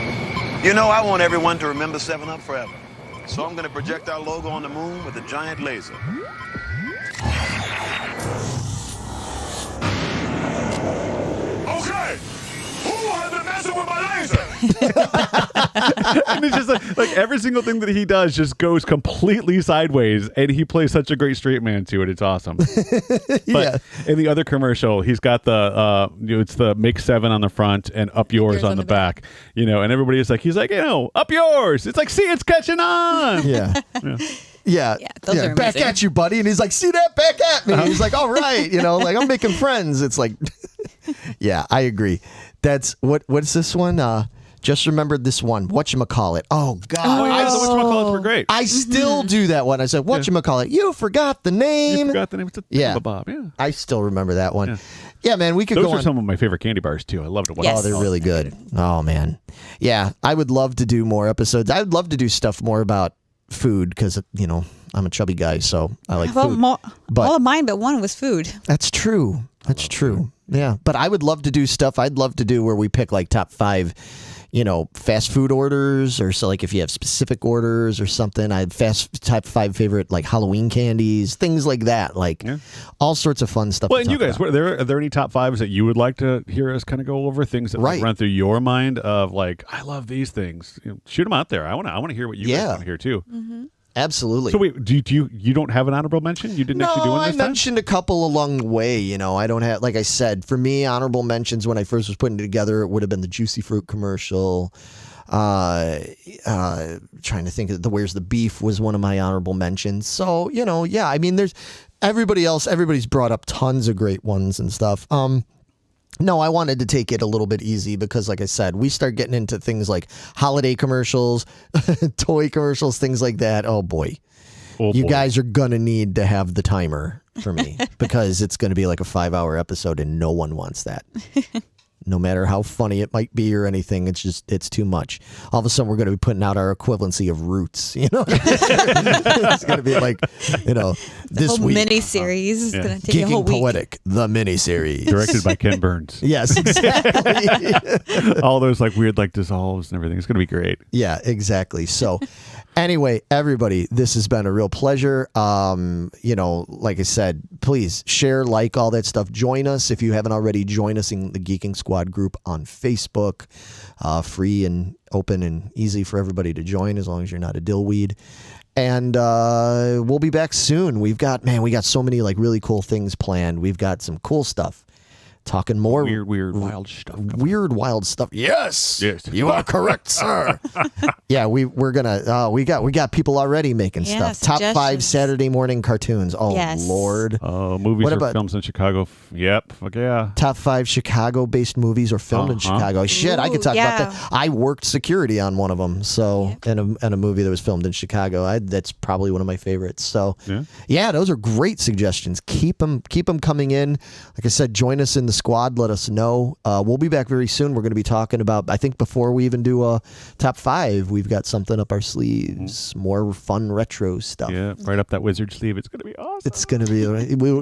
You know, I want everyone to remember 7-Up forever. So I'm going to project our logo on the moon with a giant laser. Okay, who has been messing with my laser? And it's just like every single thing that he does just goes completely sideways, and he plays such a great straight man to it. It's awesome. But in the other commercial, he's got the it's the Make 7 on the front and Up Yours on the back. You know, and everybody is like, he's like, Up Yours. It's like, see, it's catching on. Yeah. those are back amazing. at you, buddy. And he's like, see that, back at me. He's like, all right, like I'm making friends. It's like, yeah, I agree. That's what's this one? Just remembered this one. Whatchamacallit. Oh, God. Oh, yeah, the whatchamacallits were great. I still do that one. I said, whatchamacallit. You forgot the name. You forgot the name. It's Yeah. Bob. Yeah. I still remember that one. Yeah, man, we could Those go are on. some of my favorite candy bars, too. I love to watch. Oh, they're really good. Oh, man. Yeah, I would love to do more episodes. I would love to do stuff more about food because, I'm a chubby guy, so I like food. All of mine but one was food. That's true. That's true. Yeah, but I would love to do stuff. I'd love to do where we pick like top 5, fast food orders, or so like if you have specific orders or something. I have top 5 favorite like Halloween candies, things like that. Like all sorts of fun stuff. Well, to and you talk guys, about. are there any top 5s that you would like to hear us kind of go over? Things that like, run through your mind of like, I love these things. Shoot them out there. I want to hear what you guys want to hear too. absolutely. So wait, do you don't have an honorable mention? You didn't actually do one I this time? mentioned a couple along the way. You know, I don't have, like I said, for me, honorable mentions when I first was putting it together, it would have been the Juicy Fruit commercial. Trying to think of Where's the Beef was one of my honorable mentions. So, you know, yeah, I mean, there's everybody's brought up tons of great ones and stuff. No, I wanted to take it a little bit easy because, like I said, we start getting into things like holiday commercials, toy commercials, things like that. Oh, boy. You guys are going to need to have the timer for me because it's going to be like a 5-hour episode and no one wants that. No matter how funny it might be or anything, it's too much. All of a sudden, we're going to be putting out our equivalency of Roots. You know, it's going to be like, you know, this whole week mini-series is going to take a whole Geeking week. Poetic, the mini-series, directed by Ken Burns. Yes, exactly. All those like weird like dissolves and everything. It's going to be great. Yeah, exactly. So, anyway, everybody, this has been a real pleasure. You know, like I said, please share, like, all that stuff. Join us if you haven't already. Join us in the Geeking Squad group on Facebook. Free and open and easy for everybody to join as long as you're not a dillweed. And we'll be back soon. We got so many like really cool things planned. We've got some cool stuff. Talking more weird, wild stuff. Weird, wild stuff. Yes, you are correct, sir. Yeah, we're gonna. We got people already making stuff. Top 5 Saturday morning cartoons. Oh Lord. Oh, movies or films in Chicago. Yep. Fuck yeah. Top 5 Chicago-based movies or filmed in Chicago. Shit, I could talk about that. I worked security on one of them. So in a movie that was filmed in Chicago. That's probably one of my favorites. So yeah, those are great suggestions. Keep them coming in. Like I said, join us in the squad. Let us know. We'll be back very soon. We're going to be talking about, I think before we even do a top 5, we've got something up our sleeves. More fun retro stuff. Yeah, right up that wizard sleeve. It's going to be awesome. It's going to be,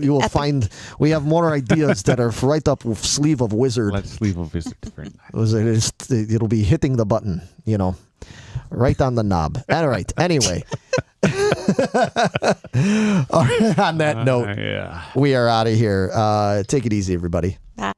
you will find, we have more ideas that are right up sleeve of wizard. That sleeve of wizard. Very nice. It'll be hitting the button, you know, right on the knob. All right. Anyway. On that note, we are out of here. Take it easy, everybody. Bye.